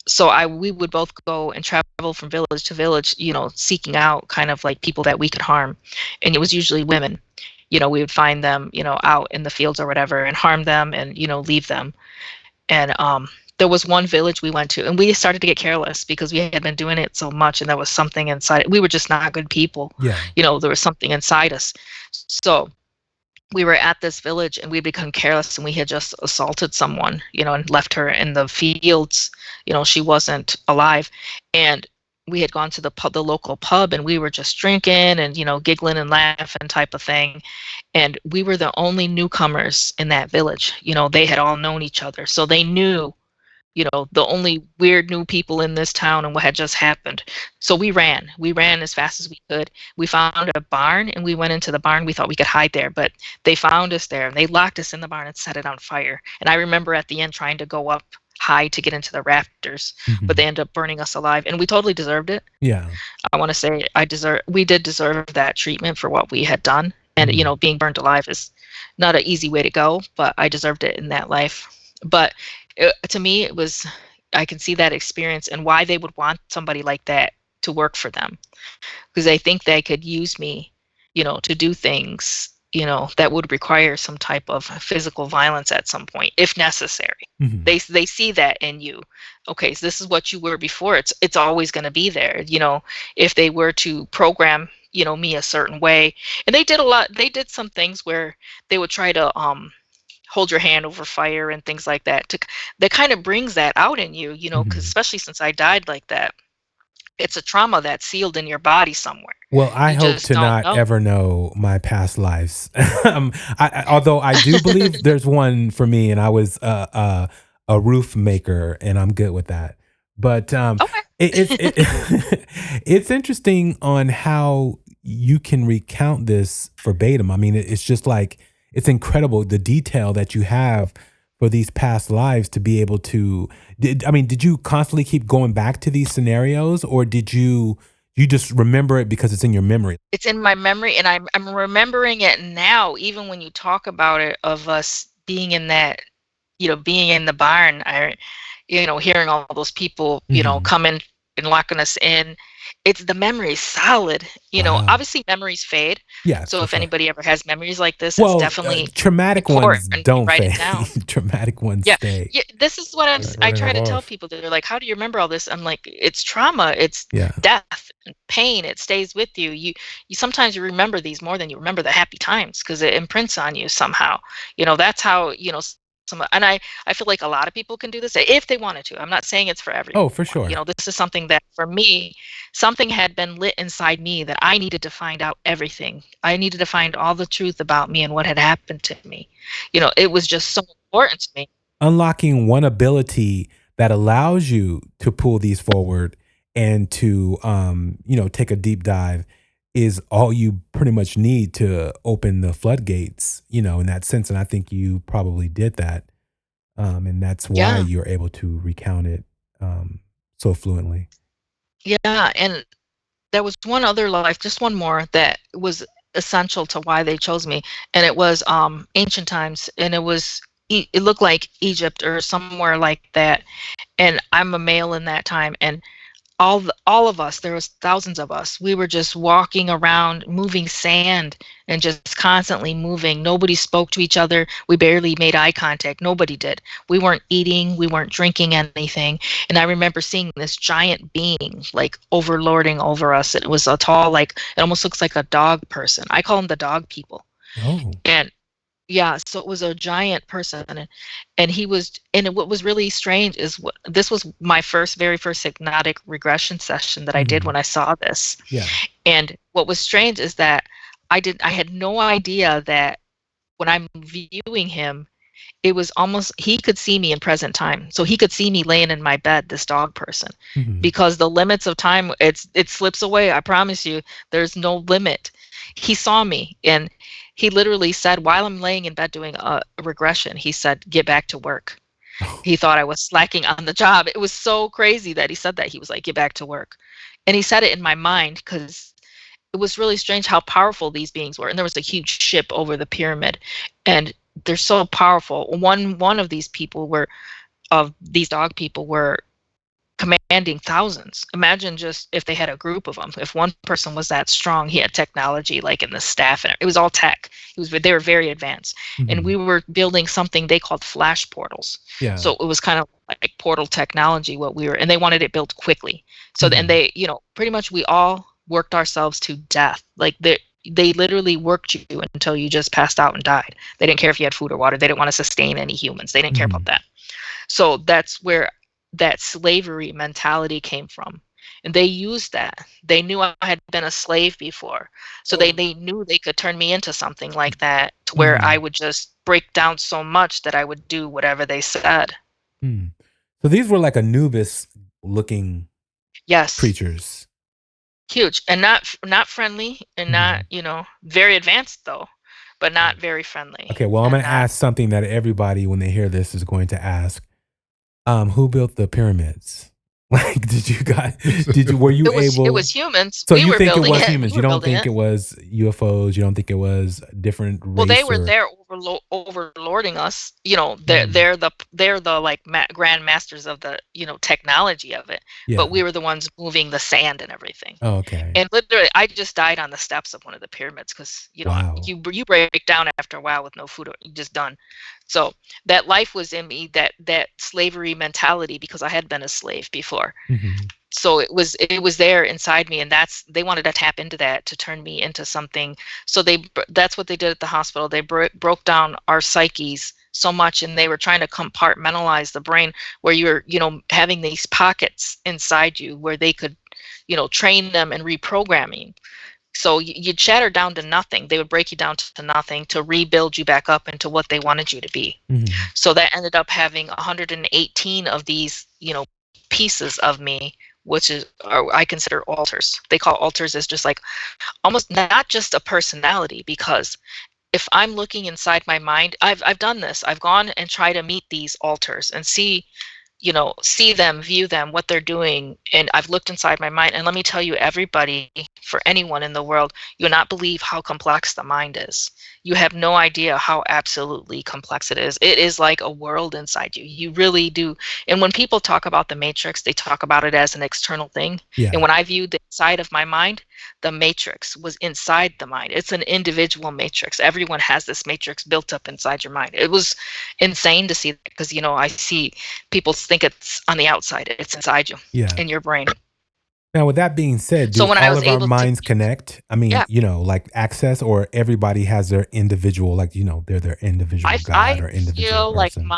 [SPEAKER 5] So we would both go and travel from village to village, seeking out kind of like people that we could harm. And it was usually women. We would find them, out in the fields or whatever, and harm them and, leave them. And there was one village we went to, and we started to get careless because we had been doing it so much, and there was something inside. We were just not good people.
[SPEAKER 3] Yeah.
[SPEAKER 5] There was something inside us. So we were at this village, and we become careless, and we had just assaulted someone, and left her in the fields. She wasn't alive. And we had gone to the local pub, and we were just drinking and, giggling and laughing type of thing. And we were the only newcomers in that village. They had all known each other. So they knew, the only weird new people in this town and what had just happened. So we ran. We ran as fast as we could. We found a barn, and we went into the barn. We thought we could hide there, but they found us there, and they locked us in the barn and set it on fire. And I remember at the end trying to go up high to get into the rafters, but
[SPEAKER 3] Mhm.
[SPEAKER 5] they ended up burning us alive, and we totally deserved it.
[SPEAKER 3] Yeah.
[SPEAKER 5] I want to say we did deserve that treatment for what we had done. And,
[SPEAKER 3] Mhm.
[SPEAKER 5] being burned alive is not an easy way to go, but I deserved it in that life. But to me, I can see that experience and why they would want somebody like that to work for them, because they think they could use me, to do things, that would require some type of physical violence at some point, if necessary.
[SPEAKER 3] Mhm.
[SPEAKER 5] They see that in you. Okay, so this is what you were before. It's always going to be there. If they were to program, me a certain way, and they did a lot. They did some things where they would try to hold your hand over fire and things like that. That kind of brings that out in you, because
[SPEAKER 3] Mhm.
[SPEAKER 5] especially since I died like that, it's a trauma that's sealed in your body somewhere.
[SPEAKER 3] Well, I
[SPEAKER 5] You
[SPEAKER 3] hope
[SPEAKER 5] just
[SPEAKER 3] to
[SPEAKER 5] don't
[SPEAKER 3] not
[SPEAKER 5] know.
[SPEAKER 3] ever know my past lives. Although I do believe there's one for me, and I was a roof maker, and I'm good with that. But it's interesting on how you can recount this verbatim. I mean, it's just like it's incredible the detail that you have for these past lives to be able to. Did you constantly keep going back to these scenarios, or did you just remember it because it's in your memory?
[SPEAKER 5] It's in my memory, and I'm remembering it now, even when you talk about it, of us being in that, being in the barn. Hearing all those people,
[SPEAKER 3] Mhm.
[SPEAKER 5] come in and locking us in. It's the memory's solid.
[SPEAKER 3] Wow.
[SPEAKER 5] Obviously memories fade.
[SPEAKER 3] Yes,
[SPEAKER 5] So
[SPEAKER 3] for
[SPEAKER 5] if
[SPEAKER 3] sure.
[SPEAKER 5] anybody ever has memories like this, it's
[SPEAKER 3] Well,
[SPEAKER 5] definitely
[SPEAKER 3] traumatic ones
[SPEAKER 5] important to
[SPEAKER 3] don't
[SPEAKER 5] write it
[SPEAKER 3] fade.
[SPEAKER 5] down.
[SPEAKER 3] Traumatic ones
[SPEAKER 5] Yeah,
[SPEAKER 3] stay.
[SPEAKER 5] yeah. This is what I
[SPEAKER 4] Running
[SPEAKER 5] try
[SPEAKER 4] them
[SPEAKER 5] to tell
[SPEAKER 4] off.
[SPEAKER 5] people. They're like, "How do you remember all this?" I'm like, "It's trauma. It's
[SPEAKER 3] Yeah.
[SPEAKER 5] death and pain. It stays with you. You sometimes you remember these more than you remember the happy times because it imprints on you somehow. That's how some. And I feel like a lot of people can do this if they wanted to. I'm not saying it's for everyone.
[SPEAKER 3] Oh, for sure.
[SPEAKER 5] This is something that for me, something had been lit inside me that I needed to find out everything. I needed to find all the truth about me and what had happened to me. It was just so important to me.
[SPEAKER 3] Unlocking one ability that allows you to pull these forward and to take a deep dive is all you pretty much need to open the floodgates, in that sense. And I think you probably did that. And that's why
[SPEAKER 5] Yeah.
[SPEAKER 3] you're able to recount it so fluently.
[SPEAKER 5] Yeah. And there was one other life, just one more, that was essential to why they chose me. And it was ancient times. And it looked like Egypt or somewhere like that. And I'm a male in that time. And all of us, there was thousands of us, we were just walking around moving sand and just constantly moving. Nobody spoke to each other. We barely made eye contact. Nobody did. We weren't eating, we weren't drinking anything. And I remember seeing this giant being like overlording over us. It was a tall, like, it almost looks like a dog person. I call them the dog people.
[SPEAKER 3] Oh.
[SPEAKER 5] And yeah, so it was a giant person, and he was, and what was really strange is this was my very first hypnotic regression session that I did when I saw this.
[SPEAKER 3] Yeah.
[SPEAKER 5] And what was strange is that I had no idea that when I'm viewing him, it was almost, he could see me in present time. So he could see me laying in my bed, this dog person, because the limits of time, it slips away. I promise you, there's no limit. He saw me, and he literally said, while I'm laying in bed doing a regression, he said, get back to work. He thought I was slacking on the job. It was so crazy that he said that. He was like, get back to work. And he said it in my mind because it was really strange how powerful these beings were. And there was a huge ship over the pyramid, and they're so powerful. One of these these dog people were commanding thousands. Imagine just if they had a group of them. If one person was that strong, he had technology like in the staff, and it was all tech. They were very advanced, and we were building something they called flash portals.
[SPEAKER 3] Yeah.
[SPEAKER 5] So it was kind of like portal technology. And they wanted it built quickly. So then they, pretty much we all worked ourselves to death. Like they literally worked you until you just passed out and died. They didn't care if you had food or water. They didn't want to sustain any humans. They didn't care about that. So that's where that slavery mentality came from. And they used that. They knew I had been a slave before. So they knew they could turn me into something like that, to where I would just break down so much that I would do whatever they said.
[SPEAKER 3] So these were like Anubis looking creatures.
[SPEAKER 5] Huge. And not friendly, and not, very advanced though, but not very friendly.
[SPEAKER 3] Okay, well, I'm going to ask something that everybody, when they hear this, is going to ask. Who built the pyramids? Like, were you able?
[SPEAKER 5] It was humans.
[SPEAKER 3] So
[SPEAKER 5] we
[SPEAKER 3] you
[SPEAKER 5] were
[SPEAKER 3] think it was
[SPEAKER 5] it.
[SPEAKER 3] humans? You don't think it was UFOs? You don't think it was different race?
[SPEAKER 5] Well, they were there overlording us. They're the like grand masters of the technology of it.
[SPEAKER 3] Yeah.
[SPEAKER 5] But we were the ones moving the sand and everything.
[SPEAKER 3] Oh, okay.
[SPEAKER 5] And literally, I just died on the steps of one of the pyramids because
[SPEAKER 3] Wow.
[SPEAKER 5] you break down after a while with no food, you're just done. So that life was in me, that slavery mentality, because I had been a slave before. So it was there inside me, and they wanted to tap into that to turn me into something. So that's what they did at the hospital. They broke down our psyches so much, and they were trying to compartmentalize the brain, where you're having these pockets inside you where they could train them and reprogramming. So you'd shatter down to nothing. They would break you down to nothing to rebuild you back up into what they wanted you to be. So that ended up having 118 of these, pieces of me, which I consider alters. They call alters as just like almost not just a personality, because if I'm looking inside my mind, I've done this. I've gone and tried to meet these alters and see them, view them, what they're doing. And I've looked inside my mind, and let me tell you, everybody, for anyone in the world, you'll not believe how complex the mind is. You have no idea how absolutely complex it is. It is like a world inside you. You really do. And when people talk about the matrix, they talk about it as an external thing.
[SPEAKER 3] Yeah.
[SPEAKER 5] And when I viewed the inside of my mind, the matrix was inside the mind. It's an individual matrix. Everyone has this matrix built up inside your mind. It was insane to see that, because I see people think it's on the outside. It's inside you, in your brain.
[SPEAKER 3] Now, with that being said, do all of our minds connect? I mean, like access, or everybody has their individual, like, they're their individual God or individual person?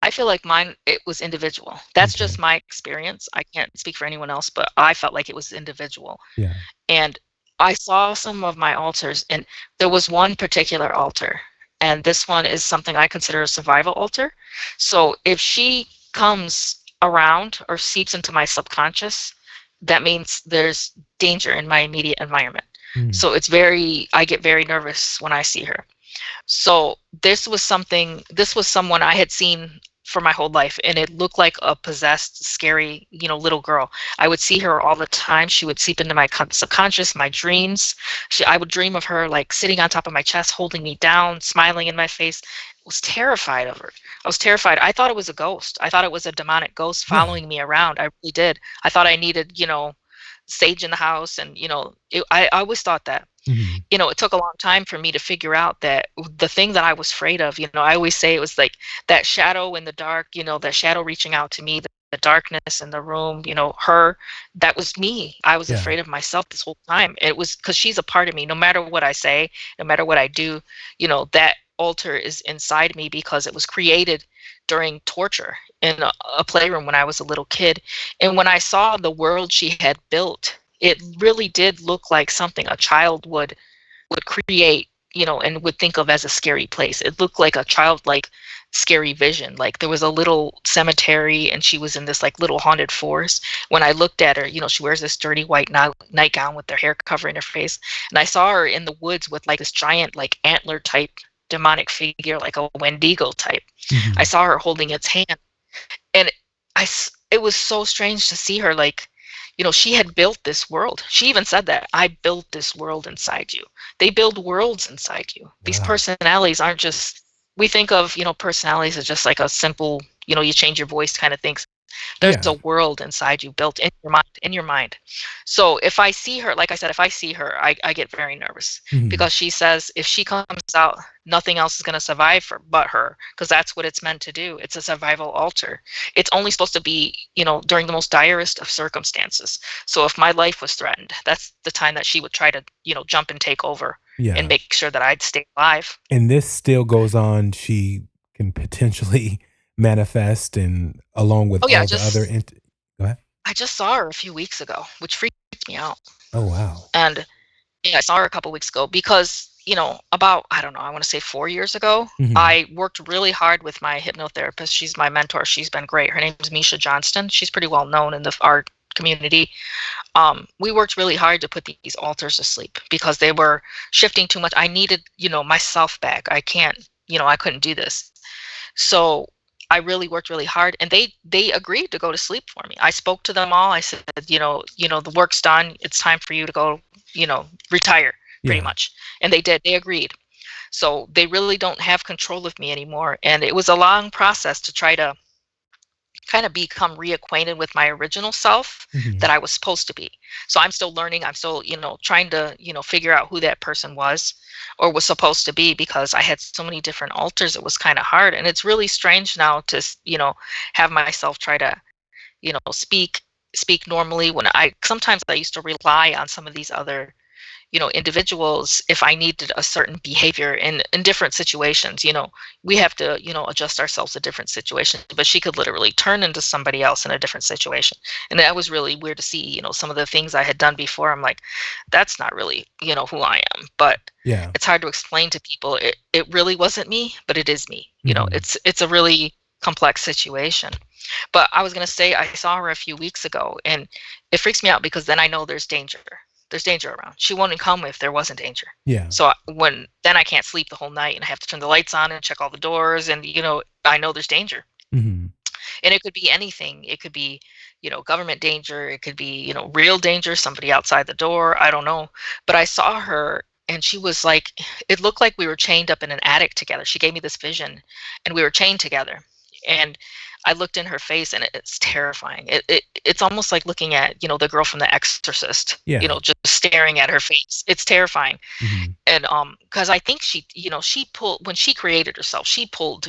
[SPEAKER 5] I feel like mine, it was individual. That's just my experience. I can't speak for anyone else, but I felt like it was individual.
[SPEAKER 3] Yeah.
[SPEAKER 5] And I saw some of my altars, and there was one particular altar, and this one is something I consider a survival altar. So if she comes around or seeps into my subconscious, that means there's danger in my immediate environment. So I get very nervous when I see her. So this was someone I had seen for my whole life, and it looked like a possessed, scary, little girl. I would see her all the time. She would seep into my subconscious, my dreams. I would dream of her like sitting on top of my chest, holding me down, smiling in my face. I was terrified of her. I was terrified. I thought it was a ghost. I thought it was a demonic ghost
[SPEAKER 3] Yeah.
[SPEAKER 5] following me around. I really did. I thought I needed, sage in the house, and I always thought that.
[SPEAKER 3] Mhm.
[SPEAKER 5] It took a long time for me to figure out that the thing that I was afraid of, I always say it was like that shadow in the dark, that shadow reaching out to me, the darkness in the room, her, that was me. I was
[SPEAKER 3] Yeah.
[SPEAKER 5] afraid of myself this whole time. It was because she's a part of me. No matter what I say, no matter what I do, that altar is inside me because it was created during torture in a playroom when I was a little kid. And when I saw the world she had built, it really did look like something a child would create, and would think of as a scary place. It looked like a childlike scary vision. Like there was a little cemetery and she was in this like little haunted forest. When I looked at her, she wears this dirty white nightgown with her hair covering her face. And I saw her in the woods with like this giant like antler type demonic figure, like a Wendigo type.
[SPEAKER 3] Mhm.
[SPEAKER 5] I saw her holding its hand. And it was so strange to see her like, she had built this world. She even said that I built this world inside you. They build worlds inside you. These
[SPEAKER 3] Wow.
[SPEAKER 5] personalities aren't just, we think of, personalities as just like a simple, you change your voice kind of things. There's
[SPEAKER 3] Yeah.
[SPEAKER 5] a world inside you built in your mind. So if I see her, like I said, if I see her, I get very nervous
[SPEAKER 3] Mhm.
[SPEAKER 5] because she says if she comes out, nothing else is going to survive but her, because that's what it's meant to do. It's a survival altar. It's only supposed to be, during the most direst of circumstances. So if my life was threatened, that's the time that she would try to, jump and take over
[SPEAKER 3] Yeah.
[SPEAKER 5] and make sure that I'd stay alive.
[SPEAKER 3] And this still goes on. She can potentially manifest, and along with
[SPEAKER 5] Oh yeah,
[SPEAKER 3] all the other go ahead.
[SPEAKER 5] I just saw her a few weeks ago, which freaked me out.
[SPEAKER 3] Oh, wow.
[SPEAKER 5] And yeah, I saw her a couple weeks ago because, about, I don't know, I want to say 4 years ago,
[SPEAKER 3] Mhm.
[SPEAKER 5] I worked really hard with my hypnotherapist. She's my mentor. She's been great. Her name's Misha Johnston. She's pretty well known in the art community. We worked really hard to put these altars to sleep because they were shifting too much. I needed, myself back. I couldn't do this. So I really worked really hard, and they agreed to go to sleep for me. I spoke to them all. I said, the work's done. It's time for you to go, retire, pretty
[SPEAKER 3] Yeah.
[SPEAKER 5] much. And they did. They agreed. So they really don't have control of me anymore. And it was a long process to try to kind of become reacquainted with my original self
[SPEAKER 3] Mhm.
[SPEAKER 5] that I was supposed to be. So I'm still learning. I'm still, trying to, figure out who that person was or was supposed to be, because I had so many different alters. It was kind of hard. And it's really strange now to, have myself try to, speak normally when sometimes I used to rely on some of these other, individuals if I needed a certain behavior in different situations. We have to, adjust ourselves to different situations, but she could literally turn into somebody else in a different situation. And that was really weird to see, some of the things I had done before. I'm like, that's not really, who I am. But
[SPEAKER 3] Yeah.
[SPEAKER 5] it's hard to explain to people. It really wasn't me, but it is me.
[SPEAKER 3] Mhm.
[SPEAKER 5] It's a really complex situation. But I was going to say, I saw her a few weeks ago, and it freaks me out because then I know there's danger. There's danger around. She wouldn't come if there wasn't danger.
[SPEAKER 3] Yeah.
[SPEAKER 5] So then I can't sleep the whole night, and I have to turn the lights on and check all the doors, and I know there's danger.
[SPEAKER 3] Mhm.
[SPEAKER 5] And it could be anything. It could be, government danger. It could be, real danger, somebody outside the door. I don't know. But I saw her, and she was like, it looked like we were chained up in an attic together. She gave me this vision, and we were chained together. And I looked in her face, and it's terrifying. It's almost like looking at, the girl from The Exorcist,
[SPEAKER 3] Yeah.
[SPEAKER 5] just staring at her face. It's terrifying.
[SPEAKER 3] Mhm.
[SPEAKER 5] And because I think she pulled, when she created herself, she pulled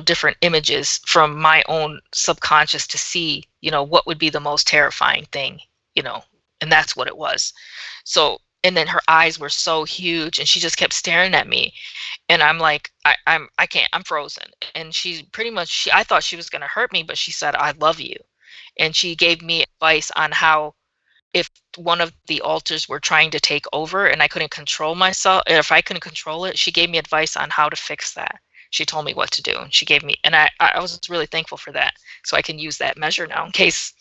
[SPEAKER 5] different images from my own subconscious to see what would be the most terrifying thing, and that's what it was. So, and then her eyes were so huge, and she just kept staring at me, and I'm like, I can't, I'm frozen. And she pretty much, I thought she was going to hurt me, but she said, I love you. And she gave me advice on how, if one of the altars were trying to take over and I couldn't control myself, if I couldn't control it, she gave me advice on how to fix that. She told me what to do, and she gave me, and I was really thankful for that. So I can use that measure now in case,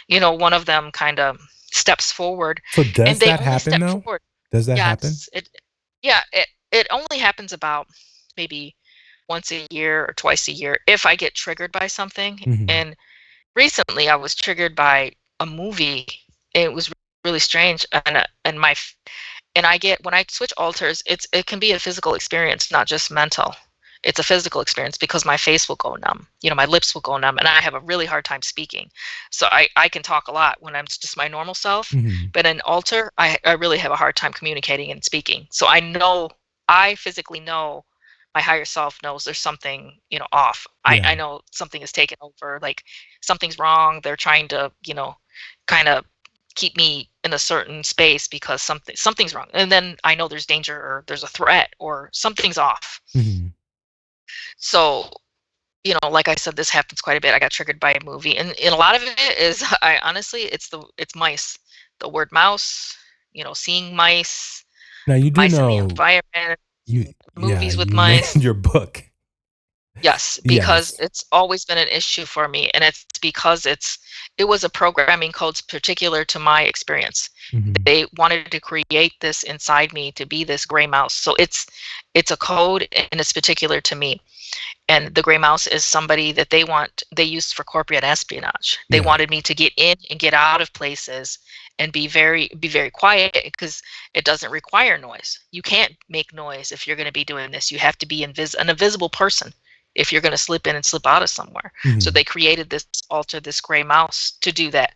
[SPEAKER 5] one of them kind of steps forward.
[SPEAKER 3] So does
[SPEAKER 5] And they
[SPEAKER 3] that
[SPEAKER 5] only
[SPEAKER 3] happen
[SPEAKER 5] step
[SPEAKER 3] though?
[SPEAKER 5] forward.
[SPEAKER 3] Does that happen?
[SPEAKER 5] Yes, yeah, it only happens about maybe once a year or twice a year if I get triggered by something.
[SPEAKER 3] Mhm.
[SPEAKER 5] And recently I was triggered by a movie. It was really strange, and I get when I switch altars, it can be a physical experience, not just mental. It's a physical experience because my face will go numb. My lips will go numb, and I have a really hard time speaking. So I can talk a lot when I'm just my normal self,
[SPEAKER 3] Mhm.
[SPEAKER 5] but in altar, I really have a hard time communicating and speaking. So I physically know my higher self knows there's something, off. I
[SPEAKER 3] Yeah.
[SPEAKER 5] know something is taken over, like something's wrong. They're trying to, kind of keep me in a certain space because something's wrong. And then I know there's danger or there's a threat or something's off.
[SPEAKER 3] Mhm.
[SPEAKER 5] So, like I said, this happens quite a bit. I got triggered by a movie, and a lot of it is I honestly it's mice. The word mouse, seeing
[SPEAKER 3] Now you do
[SPEAKER 5] mice in the
[SPEAKER 3] know
[SPEAKER 5] environment, movies with
[SPEAKER 3] you
[SPEAKER 5] mice.
[SPEAKER 3] named your book.
[SPEAKER 5] Yes, because
[SPEAKER 3] Yes.
[SPEAKER 5] it's always been an issue for me, and it's because it was a programming code particular to my experience.
[SPEAKER 3] Mhm.
[SPEAKER 5] They wanted to create this inside me to be this gray mouse. So it's a code and it's particular to me. And the gray mouse is somebody that they used for corporate espionage. They
[SPEAKER 3] Yeah.
[SPEAKER 5] wanted me to get in and get out of places and be very quiet because it doesn't require noise. You can't make noise if you're going to be doing this. You have to be an invisible person if you're going to slip in and slip out of somewhere. So
[SPEAKER 3] Mhm.
[SPEAKER 5] they created this gray mouse to do that.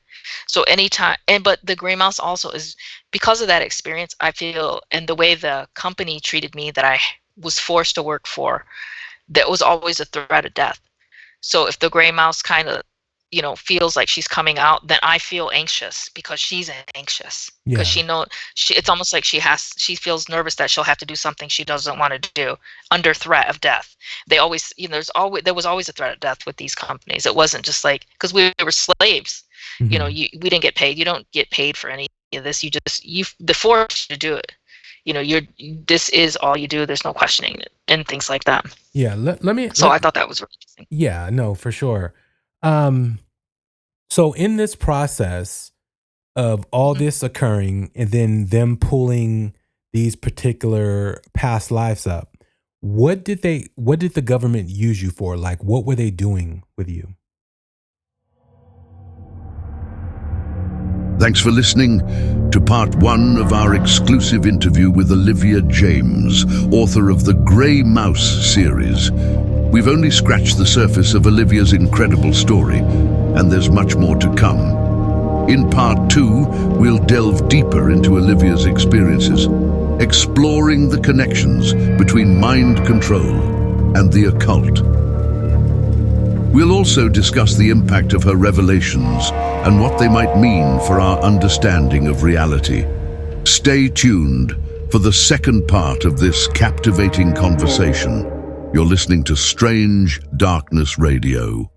[SPEAKER 5] So anytime, but the gray mouse also is because of that experience, I feel, and the way the company treated me that I was forced to work for, that was always a threat of death. So if the gray mouse kind of, feels like she's coming out, then I feel anxious because she's anxious because
[SPEAKER 3] Yeah.
[SPEAKER 5] it's almost like she feels nervous that she'll have to do something she doesn't want to do under threat of death. They always, there was always a threat of death with these companies. It wasn't just like, because we were slaves,
[SPEAKER 3] Mhm.
[SPEAKER 5] we didn't get paid. You don't get paid for any of this. The force to do it. This is all you do. There's no questioning it and things like that.
[SPEAKER 3] Yeah, let me
[SPEAKER 5] So I thought that was really interesting.
[SPEAKER 3] yeah, no, for sure. Um so in this process of all
[SPEAKER 5] Mhm.
[SPEAKER 3] this occurring and then them pulling these particular past lives up, what did the government use you for? Like what were they doing with you?
[SPEAKER 1] Thanks for listening to part one of our exclusive interview with Olivia James, author of the Grey Mouse series. We've only scratched the surface of Olivia's incredible story, and there's much more to come. In part two, we'll delve deeper into Olivia's experiences, exploring the connections between mind control and the occult. We'll also discuss the impact of her revelations and what they might mean for our understanding of reality. Stay tuned for the second part of this captivating conversation. You're listening to Strange Darkness Radio.